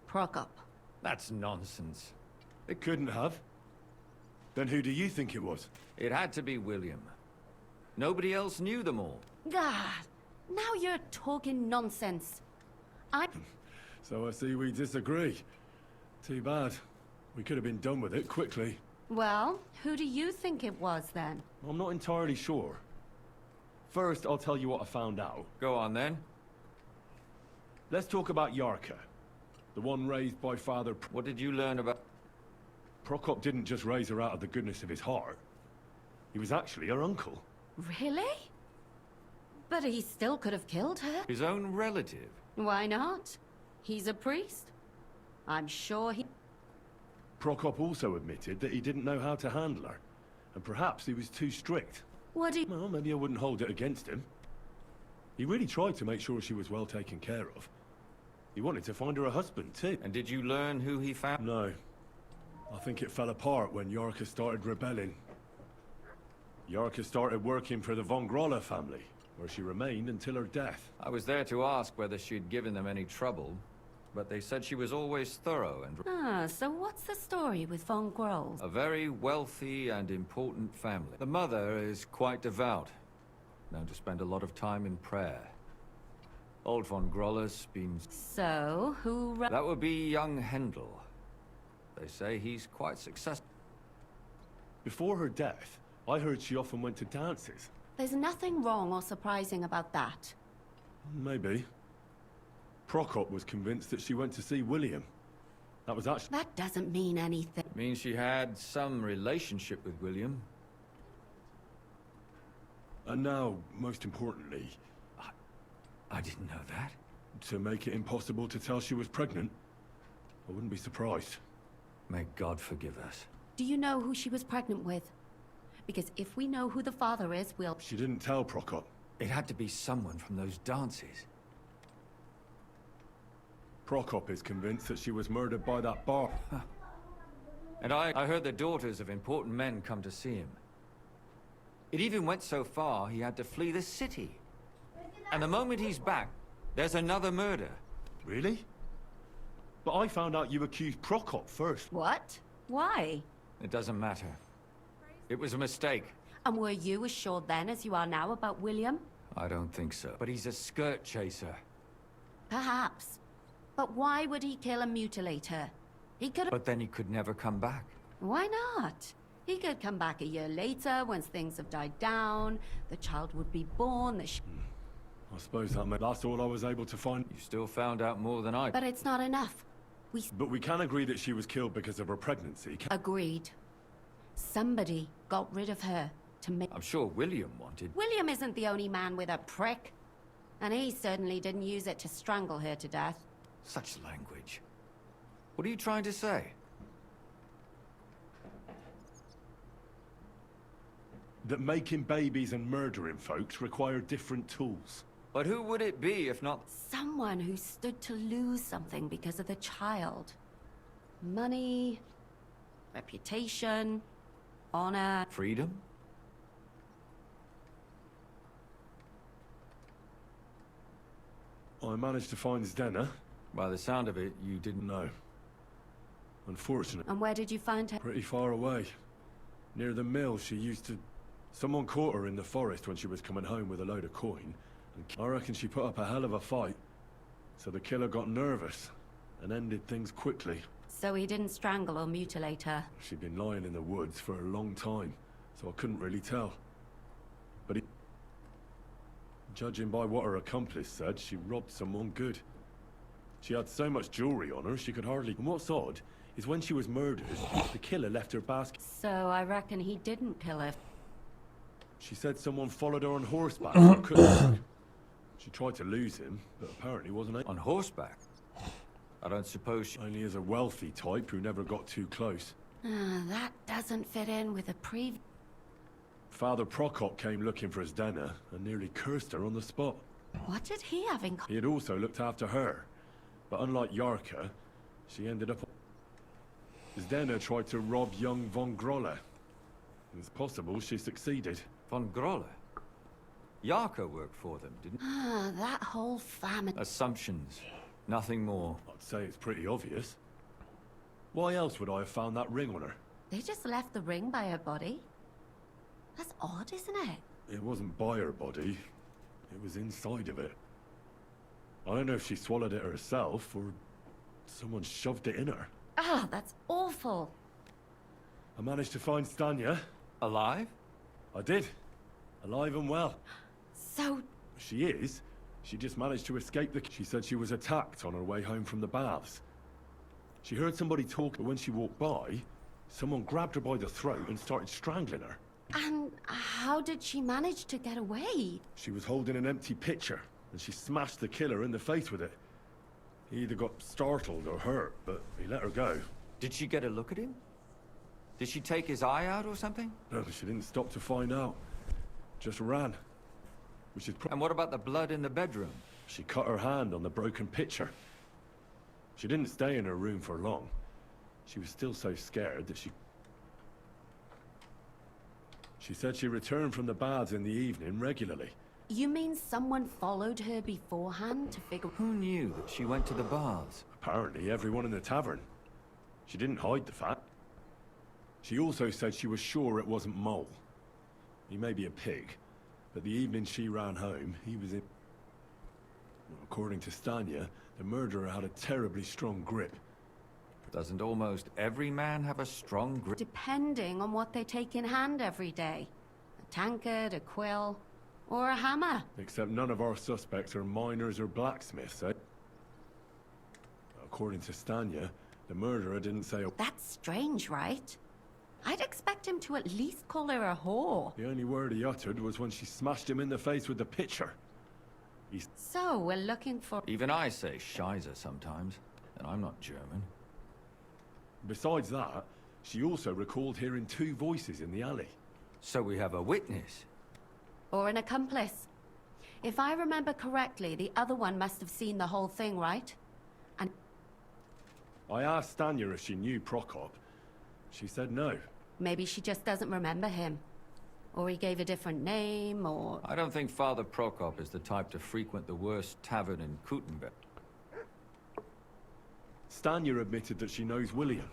Prokop. That's nonsense. It couldn't have. Then who do you think it was? It had to be William. Nobody else knew them all. God, now you're talking nonsense. So I see we disagree. Too bad. We could have been done with it quickly. Well, who do you think it was then? I'm not entirely sure. First, I'll tell you what I found out. Go on then. Let's talk about Yarka, the one raised by Father... What did you learn about... Prokop didn't just raise her out of the goodness of his heart. He was actually her uncle. Really? But he still could have killed her. His own relative? Why not? He's a priest. I'm sure he... Prokop also admitted that he didn't know how to handle her, and perhaps he was too strict. What do you... Well, maybe I wouldn't hold it against him. He really tried to make sure she was well taken care of. He wanted to find her a husband, too. And did you learn who he found? No. I think it fell apart when Yarka started rebelling. Yarka started working for the von Groller family, where she remained until her death. I was there to ask whether she'd given them any trouble, but they said she was always thorough and... Ah, so what's the story with von Groll? A very wealthy and important family. The mother is quite devout, known to spend a lot of time in prayer. Old von Groller's been... So, who... That would be young Hendel. They say he's quite successful. Before her death, I heard she often went to dances. There's nothing wrong or surprising about that. Maybe. Prokop was convinced that she went to see William. That was actually... That doesn't mean anything. It means she had some relationship with William. And now, most importantly... I didn't know that. To make it impossible to tell she was pregnant. I wouldn't be surprised. May God forgive us. Do you know who she was pregnant with? Because if we know who the father is, we'll... She didn't tell Prokop. It had to be someone from those dances. Prokop is convinced that she was murdered by that bar. Huh. And I heard the daughters of important men come to see him. It even went so far he had to flee the city. And the moment he's back, there's another murder. Really? But I found out you accused Prokop first. What? Why? It doesn't matter. It was a mistake. And were you as sure then as you are now about William? I don't think so. But he's a skirt chaser. Perhaps. But why would he kill and mutilate her? He could... But then he could never come back. Why not? He could come back a year later, once things have died down, the child would be born, I suppose that's all I was able to find. You still found out more than I... But it's not enough. But we can agree that she was killed because of her pregnancy. Agreed. Somebody got rid of her to make... I'm sure William wanted... William isn't the only man with a prick. And he certainly didn't use it to strangle her to death. Such language. What are you trying to say? That making babies and murdering folks require different tools. But who would it be if not... Someone who stood to lose something because of the child. Money, reputation, honor... Freedom? I managed to find Zdena. By the sound of it, you didn't... No. Unfortunately. And where did you find her? Pretty far away. Near the mill she used to... Someone caught her in the forest when she was coming home with a load of coin. And I reckon she put up a hell of a fight. So the killer got nervous and ended things quickly. So he didn't strangle or mutilate her? She'd been lying in the woods for a long time, so I couldn't really tell. But he... Judging by what her accomplice said, she robbed someone good. She had so much jewelry on her, she could hardly... And what's odd is when she was murdered, the killer left her basket. So I reckon he didn't kill her. She said someone followed her on horseback from Kutney. She tried to lose him, but apparently wasn't able. On horseback? I don't suppose she... Only as a wealthy type who never got too close. That doesn't fit in with the previous... Father Prokop came looking for Zdena and nearly cursed her on the spot. What did he have in... He had also looked after her, but unlike Yarka, she ended up... Zdena tried to rob young von Groller. It's possible she succeeded. Von Groller? Yarka worked for them, didn't... that whole family... Assumptions. Nothing more. I'd say it's pretty obvious. Why else would I have found that ring on her? They just left the ring by her body? That's odd, isn't it? It wasn't by her body. It was inside of it. I don't know if she swallowed it herself, or someone shoved it in her. Ah, that's awful. I managed to find Stanya. Alive? I did. Alive and well. So, She is. She just managed to escape the... She said she was attacked on her way home from the baths. She heard somebody talk, but when she walked by, someone grabbed her by the throat and started strangling her. and how did she manage to get away? She was holding an empty pitcher, and she smashed the killer in the face with it. He either got startled or hurt, but he let her go. Did she get a look at him? Did she take his eye out or something? No, she didn't stop to find out. Just ran. Which is And what about the blood in the bedroom? She cut her hand on the broken pitcher. She didn't stay in her room for long. She was still so scared that she said she returned from the baths in the evening regularly. You mean someone followed her beforehand to figure... Who knew that she went to the baths? Apparently everyone in the tavern. She didn't hide the fact. She also said she was sure it wasn't Mole. He may be a pig, but the evening she ran home, he was in... According to Stanya, the murderer had a terribly strong grip. Doesn't almost every man have a strong grip? Depending on what they take in hand every day. A tankard, a quill, or a hammer. Except none of our suspects are miners or blacksmiths, eh? According to Stanya, the murderer didn't say a... That's strange, right? I'd expect him to at least call her a whore. The only word he uttered was when she smashed him in the face with the pitcher. So, we're looking for... Even I say Scheiße sometimes, and I'm not German. Besides that, she also recalled hearing two voices in the alley. So we have a witness. Or an accomplice. If I remember correctly, the other one must have seen the whole thing, right? And... I asked Stanya if she knew Prokop. She said no. Maybe she just doesn't remember him. Or he gave a different name, or... I don't think Father Prokop is the type to frequent the worst tavern in Kutnberg. Stanya admitted that she knows William.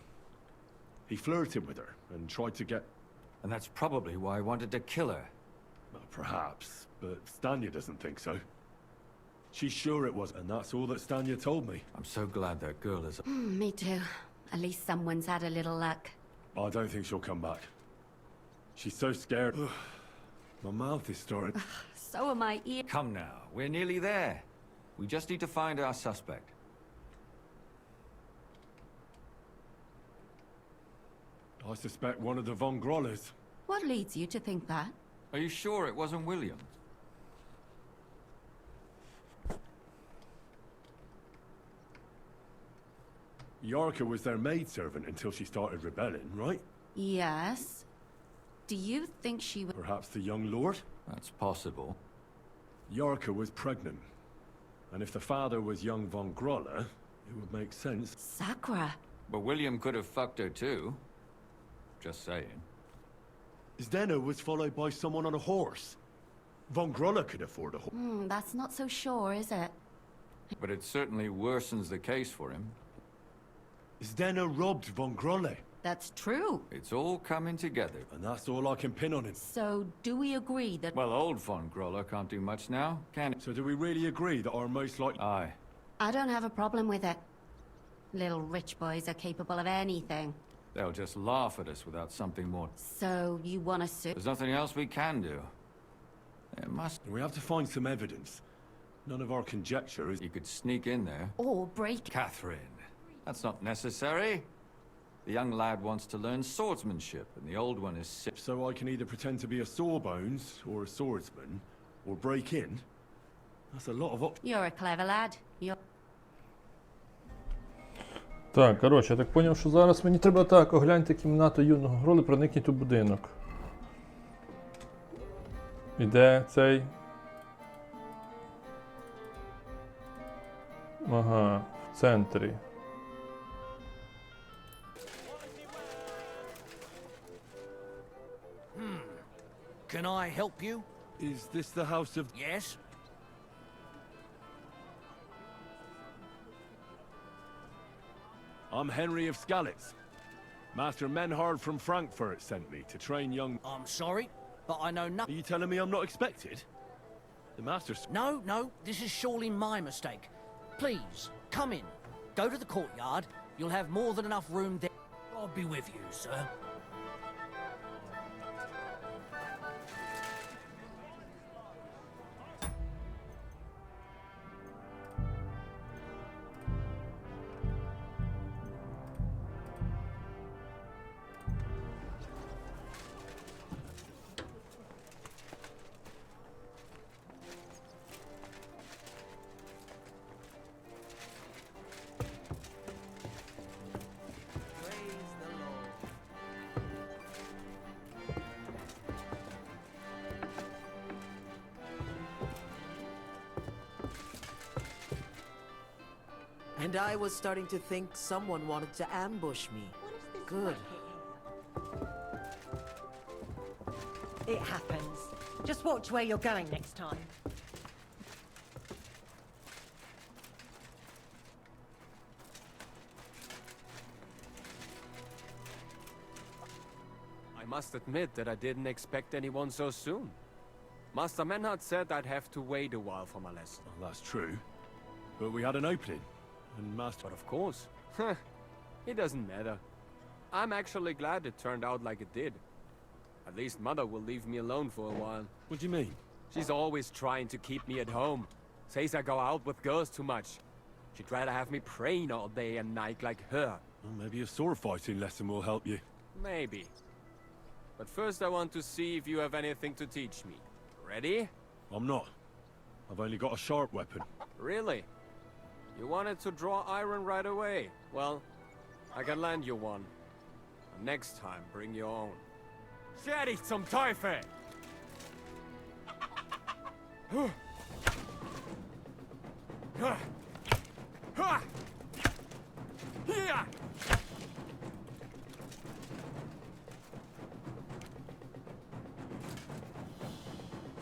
He flirted with her and tried to get... And that's probably why he wanted to kill her. Well, perhaps, but Stanya doesn't think so. She's sure it was, and that's all that Stanya told me. I'm so glad that girl is... Me too. At least someone's had a little luck. I don't think she'll come back. She's so scared. My mouth is starting... So am I. Come now, we're nearly there. We just need to find our suspect. I suspect one of the Von Grollers. What leads you to think that? Are you sure it wasn't William? Yarka was their maidservant until she started rebelling, right? Yes. Do you think she would... Perhaps the young lord? That's possible. Yarka was pregnant. And if the father was young Von Groller, it would make sense. Sakura. But William could have fucked her too. Just saying. Zdeno was followed by someone on a horse. Von Groller could afford a horse. That's not so sure, is it? But it certainly worsens the case for him. Zdeno robbed Von Groller. That's true. It's all coming together. And that's all I can pin on him. So, do we agree that... Well, old Von Groller can't do much now, can he? So do we really agree that our most likely... Aye. I don't have a problem with it. Little rich boys are capable of anything. They'll just laugh at us without something more. So, you want to sue? There's nothing else we can do. There must... We have to find some evidence. None of our conjecture is... You could sneak in there. Or break... Catherine. That's not necessary. The young lad wants to learn swordsmanship, and the old one is sick. So I can either pretend to be a sawbones, or a swordsman, or break in? That's a lot of options. You're a clever lad. You're... Так, коротше, я так поняв, що зараз мені треба так, огляньте кімнату юного Гроли, проникніть у будинок. Іде цей... Ага, в центрі. Can I help you? Is this the house of... Yes? I'm Henry of Skalitz. Master Menhard from Frankfurt sent me to train young... I'm sorry, but I know Are nothing. you telling me I'm not expected? The master's... No, this is surely my mistake. Please, come in. Go to the courtyard. You'll have more than enough room there. I'll be with you, sir. And I was starting to think someone wanted to ambush me. Good. It happens. Just watch where you're going next time. I must admit that I didn't expect anyone so soon. Master Menhard said I'd have to wait a while for my lesson. Well, that's true. But we had an opening, and Master... But of course. It doesn't matter. I'm actually glad it turned out like it did. At least Mother will leave me alone for a while. What do you mean? She's always trying to keep me at home. Says I go out with girls too much. She'd rather have me praying all day and night like her. Well, maybe a sword fighting lesson will help you. Maybe. But first I want to see if you have anything to teach me. Ready? I'm not. I've only got a sharp weapon. Really? You wanted to draw iron right away. Well, I can lend you one. And next time, bring your own. Fertig zum Teufel! Hier!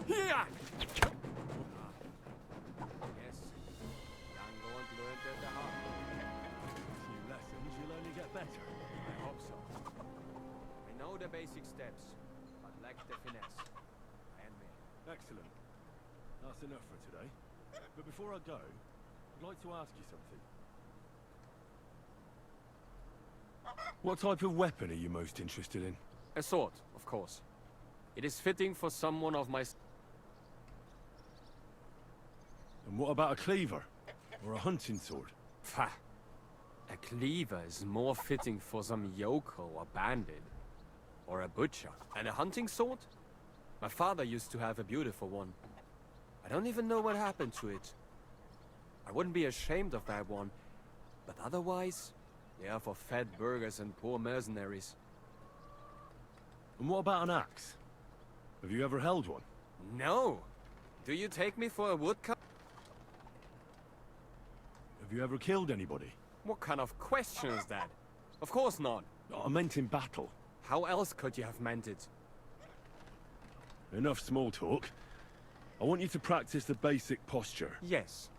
Here! Yes. Young Lord learned at the heart. Few lessons, you'll only get better. I hope so. I know the basic steps, but lack the finesse. And me. Excellent. That's enough for today. But before I go, I'd like to ask you something. What type of weapon are you most interested in? A sword, of course. It is fitting for someone of my... And what about a cleaver? Or a hunting sword? Pah! A cleaver is more fitting for some yokel or bandit. Or a butcher. And a hunting sword? My father used to have a beautiful one. I don't even know what happened to it. I wouldn't be ashamed of that one. But otherwise, they are for fat burghers and poor mercenaries. And what about an axe? Have you ever held one? No! Do you take me for a woodcut? Have you ever killed anybody? What kind of question is that? Of course not. I meant in battle. How else could you have meant it? Enough small talk. I want you to practice the basic posture. Yes.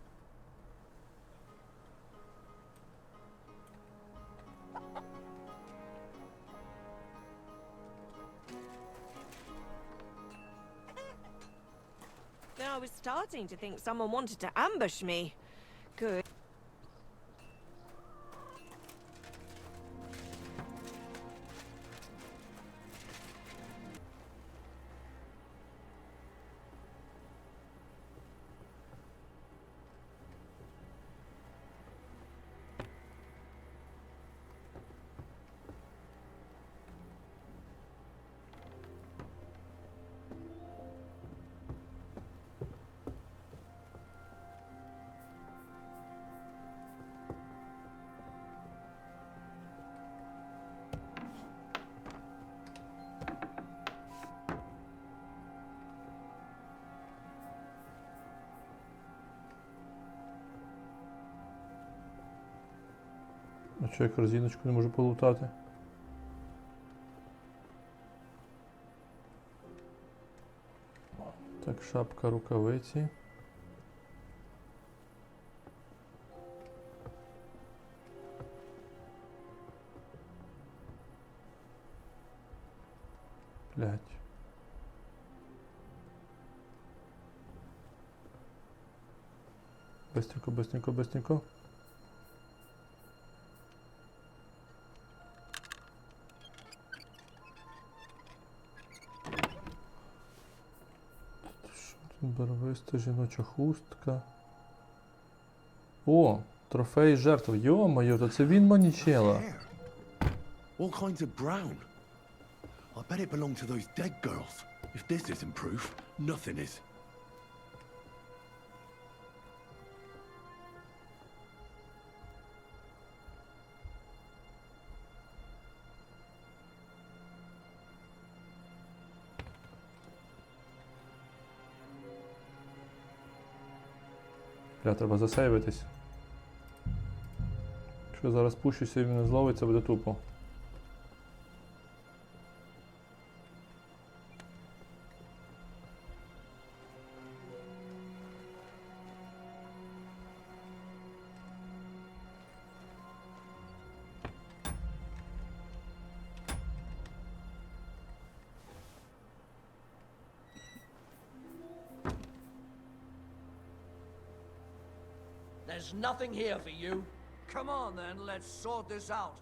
I was starting to think someone wanted to ambush me. Good. А чого я корзиночку не можу полутати? Так, шапка, рукавиці. Блядь. Быстренько, быстренько, быстренько. Барвиста жіноча хустка. О, трофей жертв. Йо-моє, то це він манічела. All kinds of brown. I bet it belonged to those dead girls. If this isn't proof, nothing is. Треба засейвитись. Якщо зараз пущуся і він не зловить, це буде тупо. There's nothing here for you. Come on then, let's sort this out.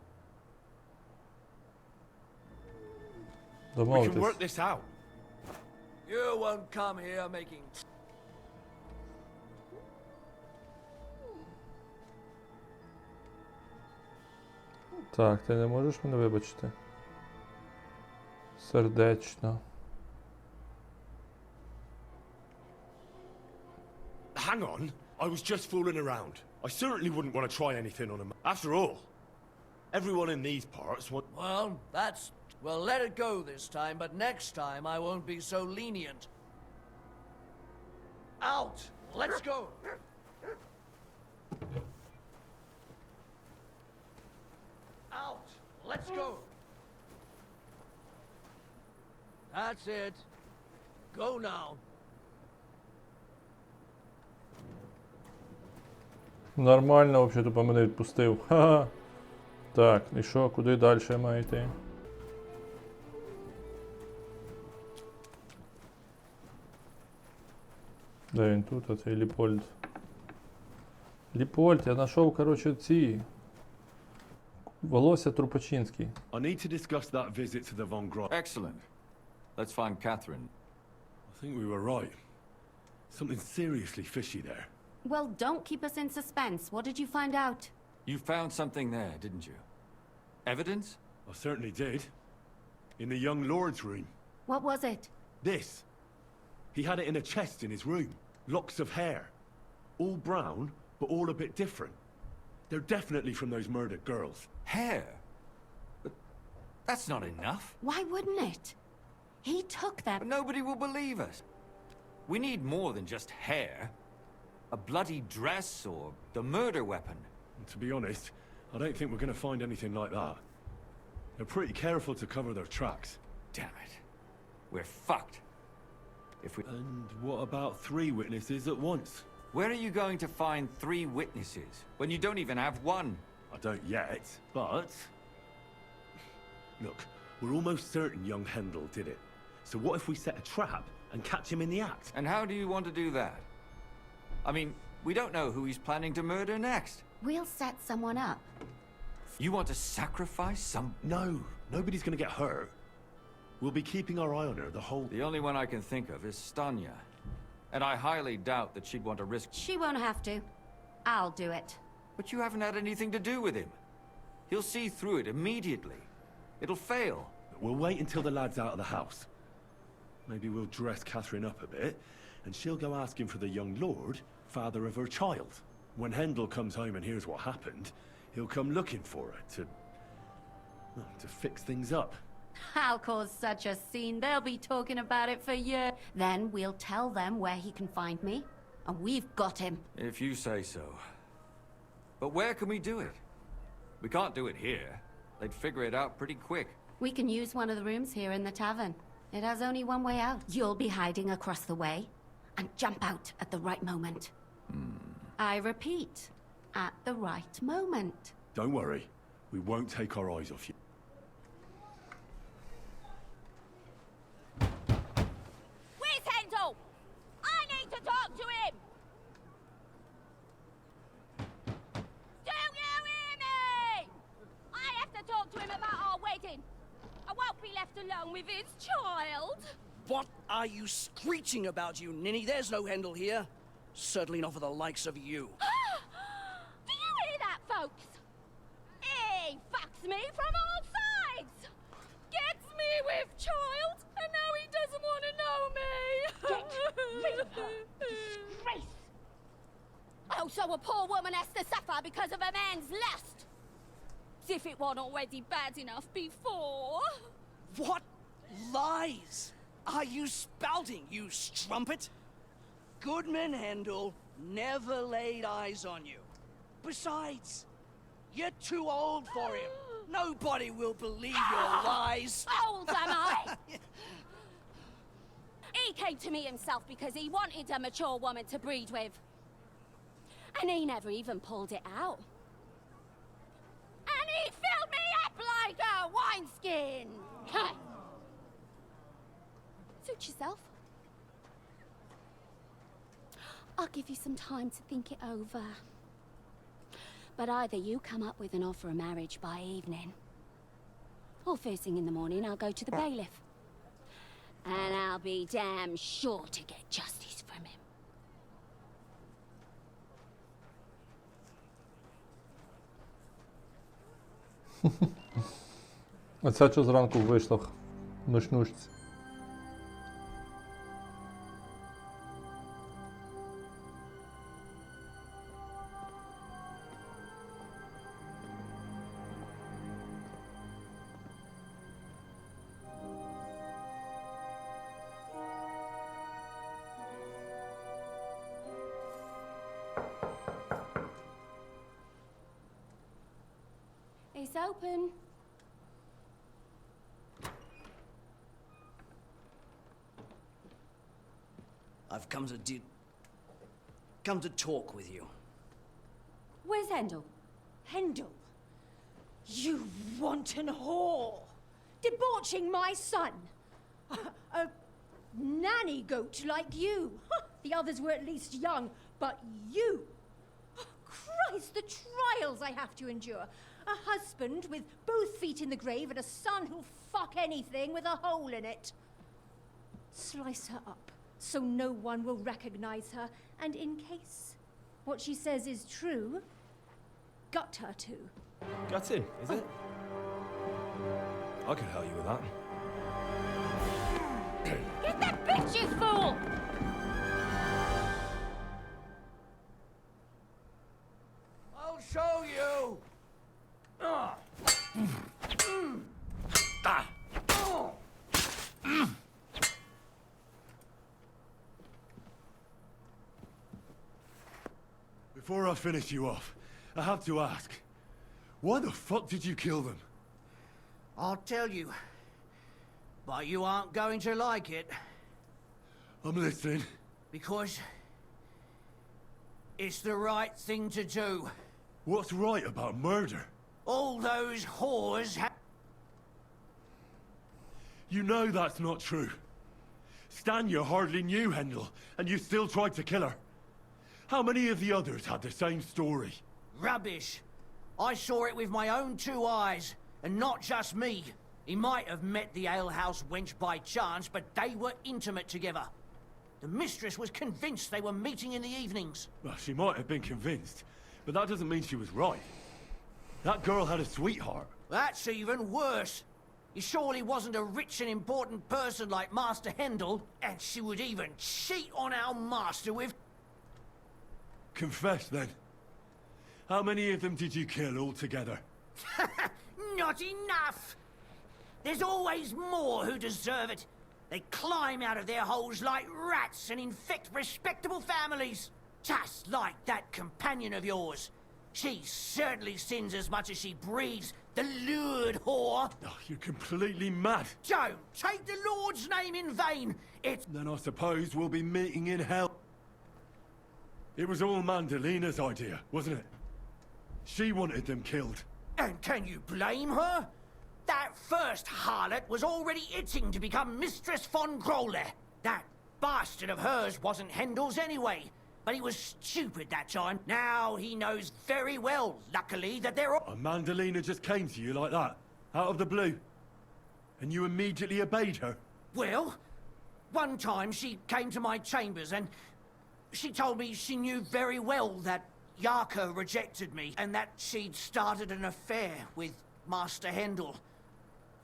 We can work Домовитись. this out. You won't come here making... Так, ти не можеш мене вибачити? Сердечно. Hang on. I was just fooling around. I certainly wouldn't want to try anything on him. After all, everyone in these parts want... Well, that's... Well, let it go this time, but next time I won't be so lenient. Out! Let's go! Out! Let's go! That's it. Go now. Нормально, взагалі, тупо мене відпустив. Ха-ха. Так, і що, куди далі я маю йти? Де він тут, а цей Ліпольд? Ліпольд, я знайшов, коротше, ці... Волосся Трупачинський. I need to discuss that visit to the Von Grot. Excellent. Let's find Catherine. I think we were right. Something seriously fishy there. Well, don't keep us in suspense. What did you find out? You found something there, didn't you? Evidence? I certainly did. In the young lord's room. What was it? This. He had it in a chest in his room. Locks of hair. All brown, but all a bit different. They're definitely from those murdered girls. Hair? But that's not enough. Why wouldn't it? He took them. But nobody will believe us. We need more than just hair. A bloody dress or the murder weapon. And to be honest, I don't think we're going to find anything like that. They're pretty careful to cover their tracks. Damn it. We're fucked. If we... And what about 3 witnesses at once? Where are you going to find 3 witnesses when you don't even have one? I don't yet, but... Look, we're almost certain young Hendel did it. So what if we set a trap and catch him in the act? And how do you want to do that? I mean, we don't know who he's planning to murder next. We'll set someone up. You want to sacrifice some... No, nobody's gonna get hurt. We'll be keeping our eye on her the whole... The only one I can think of is Stanya. And I highly doubt that she'd want to risk... She won't have to. I'll do it. But you haven't had anything to do with him. He'll see through it immediately. It'll fail. We'll wait until the lad's out of the house. Maybe we'll dress Catherine up a bit, and she'll go asking for the young lord, father of her child. When Hendel comes home and hears what happened, he'll come looking for her to fix things up. I'll cause such a scene, they'll be talking about it for years. Then we'll tell them where he can find me, and we've got him. If you say so. But where can we do it? We can't do it here. They'd figure it out pretty quick. We can use one of the rooms here in the tavern. It has only one way out. You'll be hiding across the way, and jump out at the right moment. I repeat, at the right moment. Don't worry, we won't take our eyes off you. Where's Hendel? I need to talk to him! Do you hear me? I have to talk to him about our wedding. I won't be left alone with his child. What are you screeching about, you ninny? There's no Hendel here. Certainly not for the likes of you. Do you hear that, folks? He fucks me from all sides. Gets me with child, and now he doesn't want to know me. Get rid of her. Disgrace. Oh, so a poor woman has to suffer because of a man's lust. As if it wasn't already bad enough before. What lies are you spouting, you strumpet? Goodman Hendel never laid eyes on you. Besides, You're too old for him. Nobody will believe your lies. Old am I? He came to me himself because he wanted a mature woman to breed with. And he never even pulled it out. And he filled me up like a wineskin. Suit yourself. I'll give you some time to think it over. But either you come up with an offer of marriage by evening, or first thing in the morning I'll go to the bailiff. And I'll be damn sure to get justice from him. Оця що зранку вийшла в ночнушці. It's open. I've come to talk with you. Where's Hendel? Hendel? You wanton whore! Debauching my son! A nanny goat like you! The others were at least young, but you! Christ, the trials I have to endure! A husband with both feet in the grave and a son who'll fuck anything with a hole in it. Slice her up so no one will recognize her, and in case what she says is true, gut her too. Gutting, is it? I can help you with that. Get that bitch, you fool! I'll show you! Before I finish you off, I have to ask, why the fuck did you kill them? I'll tell you, but you aren't going to like it. I'm listening. Because it's the right thing to do. What's right about murder? All those whores You know that's not true. Stan, you hardly knew Hendel, and you still tried to kill her. How many of the others had the same story? Rubbish. I saw it with my own two eyes, and not just me. He might have met the alehouse wench by chance, but they were intimate together. The mistress was convinced they were meeting in the evenings. Well, she might have been convinced, but that doesn't mean she was right. That girl had a sweetheart. That's even worse. He surely wasn't a rich and important person like Master Hendel, and she would even cheat on our master with... Confess, then. How many of them did you kill altogether? Not enough! There's always more who deserve it. They climb out of their holes like rats and infect respectable families. Just like that companion of yours. She certainly sins as much as she breeds, the lured whore. Oh, you're completely mad. Don't take the Lord's name in vain. It's... Then I suppose we'll be meeting in hell. It was all Mandalina's idea, wasn't it? She wanted them killed. And can you blame her? That first harlot was already itching to become Mistress von Grole. That bastard of hers wasn't Hendel's anyway. But he was stupid that time. Now he knows very well, luckily, that they're all... And Mandalina just came to you like that, out of the blue. And you immediately obeyed her? Well, one time she came to my chambers and she told me she knew very well that Yaka rejected me and that she'd started an affair with Master Hendel,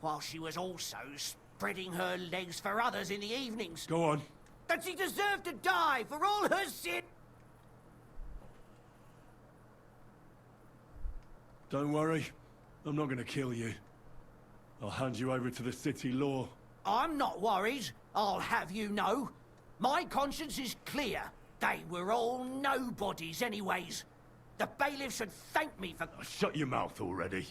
while she was also spreading her legs for others in the evenings. Go on. That she deserved to die for all her sin. Don't worry, I'm not gonna kill you. I'll hand you over to the city law. I'm not worried, I'll have you know. My conscience is clear. They were all nobodies anyways. The bailiff should thank me for... Shut your mouth already.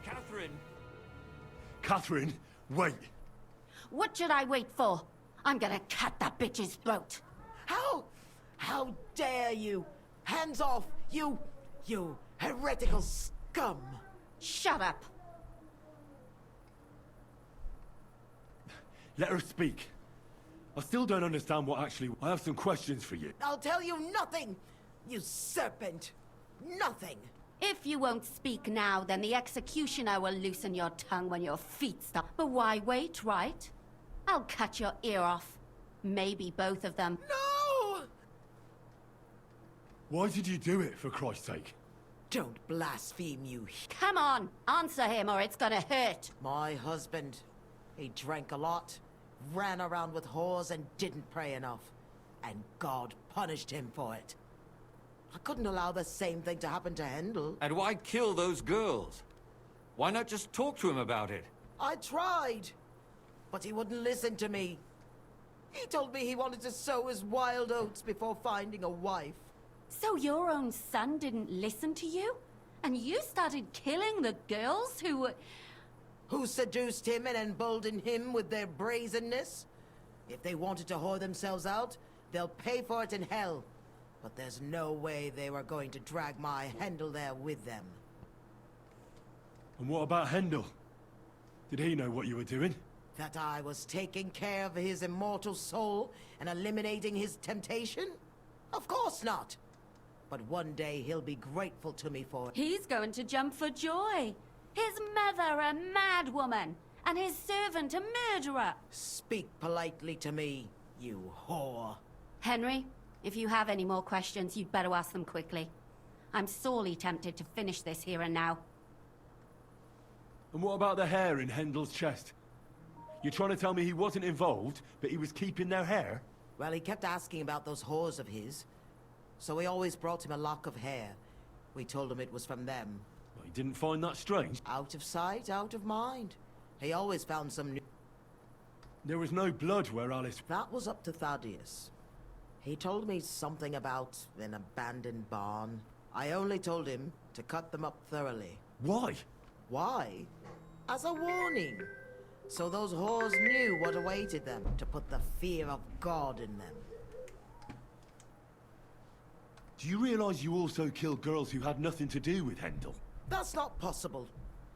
Catherine! Catherine, wait. What should I wait for? I'm gonna cut that bitch's throat. How dare you? Hands off, you heretical scum! Shut up. Let her speak. I still don't understand what actually... I have some questions for you. I'll tell you nothing, you serpent. Nothing. If you won't speak now, then the executioner will loosen your tongue when your feet stop. But why wait, right? I'll cut your ear off. Maybe both of them. No! Why did you do it, for Christ's sake? Don't blaspheme, you... Come on, answer him or it's gonna hurt. My husband, he drank a lot, ran around with whores and didn't pray enough. And God punished him for it. I couldn't allow the same thing to happen to Hendel. And why kill those girls? Why not just talk to him about it? I tried, but he wouldn't listen to me. He told me he wanted to sow his wild oats before finding a wife. So your own son didn't listen to you? And you started killing the girls who seduced him and emboldened him with their brazenness? If they wanted to whore themselves out, they'll pay for it in hell. But there's no way they were going to drag my Hendel there with them. And what about Hendel? Did he know what you were doing? That I was taking care of his immortal soul and eliminating his temptation? Of course not. But one day he'll be grateful to me for it. He's going to jump for joy. His mother a mad woman, and his servant a murderer. Speak politely to me, you whore. Henry, if you have any more questions, you'd better ask them quickly. I'm sorely tempted to finish this here and now. And what about the hair in Hendel's chest? You're trying to tell me he wasn't involved, but he was keeping their hair? Well, he kept asking about those whores of his. So we always brought him a lock of hair. We told him it was from them. Well, he didn't find that strange? Out of sight, out of mind. He always found some new... There was no blood where Alice... That was up to Thaddeus. He told me something about an abandoned barn. I only told him to cut them up thoroughly. Why? Why? As a warning. So those whores knew what awaited them, to put the fear of God in them. Do you realize you also killed girls who had nothing to do with Hendel? That's not possible.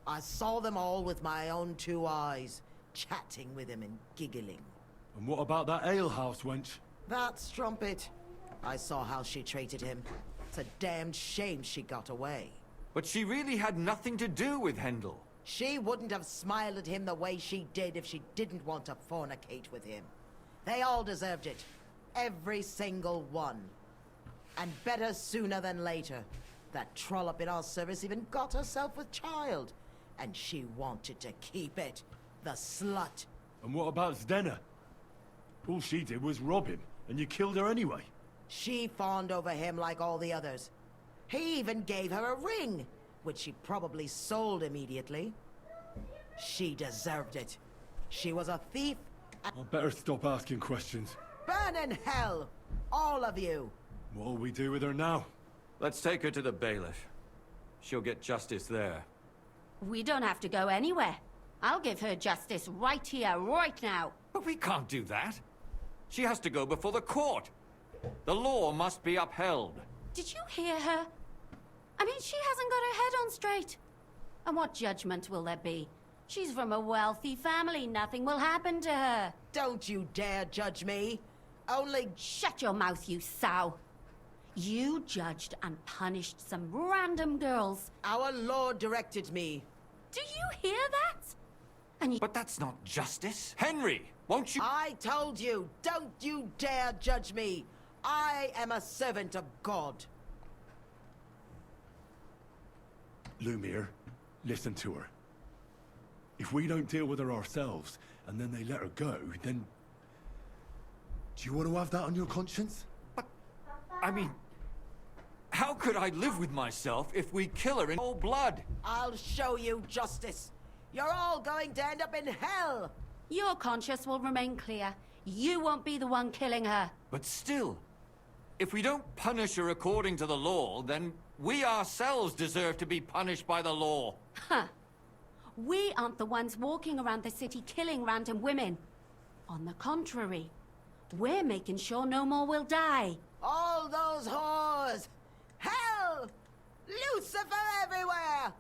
I saw them all with my own 2 eyes, chatting with him and giggling. And what about that alehouse wench? That strumpet. I saw how she treated him. It's a damned shame she got away. But she really had nothing to do with Hendel. She wouldn't have smiled at him the way she did if she didn't want to fornicate with him. They all deserved it. Every single one. And better sooner than later. That trollop in our service even got herself a child. And she wanted to keep it. The slut. And what about Zdenna? All she did was rob him, and you killed her anyway. She fawned over him like all the others. He even gave her a ring, which she probably sold immediately. She deserved it. She was a thief. I better stop asking questions. Burn in hell, all of you. What'll we do with her now? Let's take her to the bailiff. She'll get justice there. We don't have to go anywhere. I'll give her justice right here, right now. But we can't do that. She has to go before the court. The law must be upheld. Did you hear her? I mean, she hasn't got her head on straight. And what judgment will there be? She's from a wealthy family. Nothing will happen to her. Don't you dare judge me. Only... Shut your mouth, you sow. You judged and punished some random girls. Our Lord directed me. Do you hear that? And But that's not justice. Henry, won't you... I told you, don't you dare judge me. I am a servant of God. Lumiere, listen to her. If we don't deal with her ourselves, and then they let her go, then... Do you want to have that on your conscience? I mean... How could I live with myself if we kill her in cold blood? I'll show you justice. You're all going to end up in hell. Your conscience will remain clear. You won't be the one killing her. But still, if we don't punish her according to the law, then we ourselves deserve to be punished by the law. Huh. We aren't the ones walking around the city killing random women. On the contrary, we're making sure no more will die. All those whores! Hell! Lucifer everywhere!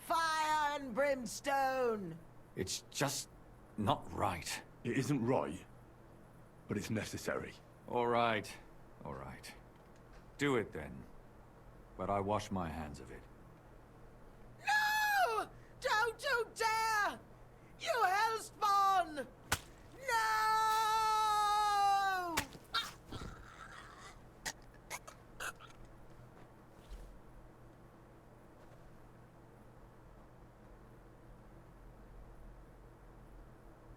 Fire and brimstone! It's just not right. It isn't right, but it's necessary. All right. All right. Do it then. But I wash my hands of it. No! Don't you dare! You hellspawn! No!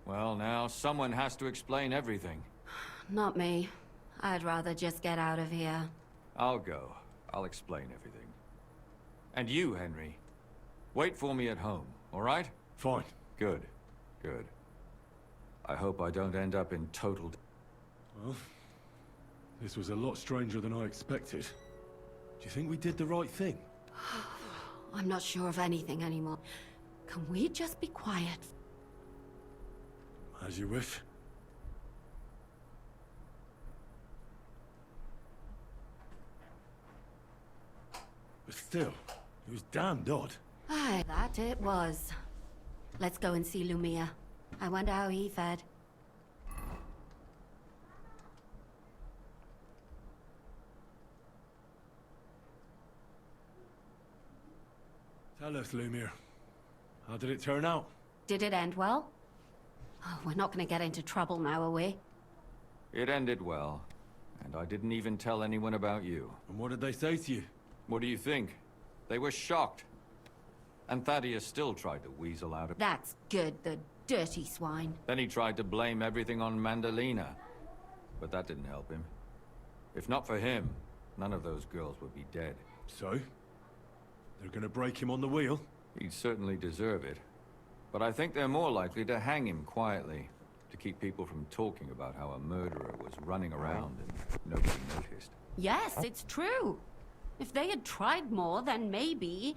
Well, now, someone has to explain everything. Not me. I'd rather just get out of here. I'll go. I'll explain everything. And you, Henry, wait for me at home, all right? Fine. Good. Good. I hope I don't end up in total... Well, this was a lot stranger than I expected. Do you think we did the right thing? I'm not sure of anything anymore. Can we just be quiet? As you wish. But still, it was damned odd. Aye, that it was. Let's go and see Lumia. I wonder how he fared. Tell us, Lumiere. How did it turn out? Did it end well? Oh, we're not going to get into trouble now, are we? It ended well. And I didn't even tell anyone about you. And what did they say to you? What do you think? They were shocked. And Thaddeus still tried to weasel out of... That's good, the dirty swine. Then he tried to blame everything on Mandalina. But that didn't help him. If not for him, none of those girls would be dead. So? They're gonna break him on the wheel? He'd certainly deserve it. But I think they're more likely to hang him quietly, to keep people from talking about how a murderer was running around and nobody noticed. Yes, it's true. If they had tried more, then maybe...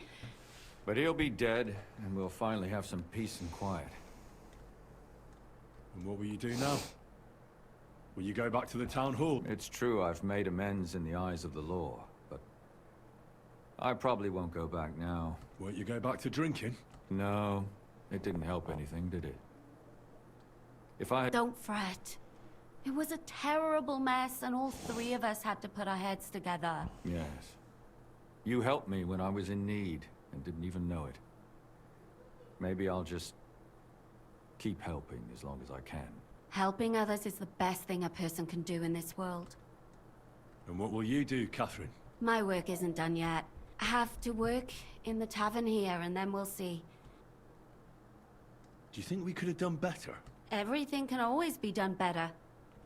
But he'll be dead, and we'll finally have some peace and quiet. And what will you do now? Will you go back to the town hall? It's true I've made amends in the eyes of the law, but... I probably won't go back now. Won't you go back to drinking? No. It didn't help anything, did it? If I... Don't fret. It was a terrible mess, and all three of us had to put our heads together. Yes. You helped me when I was in need, and didn't even know it. Maybe I'll just... keep helping as long as I can. Helping others is the best thing a person can do in this world. And what will you do, Catherine? My work isn't done yet. I have to work in the tavern here, and then we'll see. Do you think we could have done better? Everything can always be done better.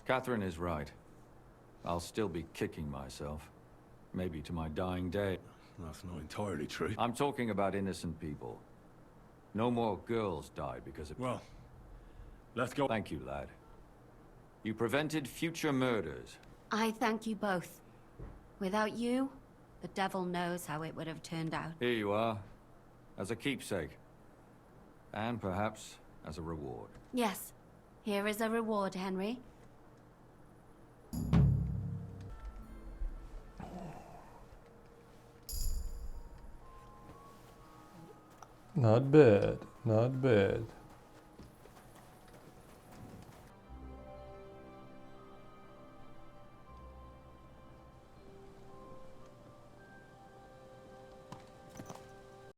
Catherine is right. I'll still be kicking myself. Maybe to my dying day. That's not entirely true. I'm talking about innocent people. No more girls die because of... Well, let's go. Thank you, lad. You prevented future murders. I thank you both. Without you, the devil knows how it would have turned out. Here you are. As a keepsake. And perhaps as a reward. Yes. Here is a reward, Henry. Not bad. Not bad.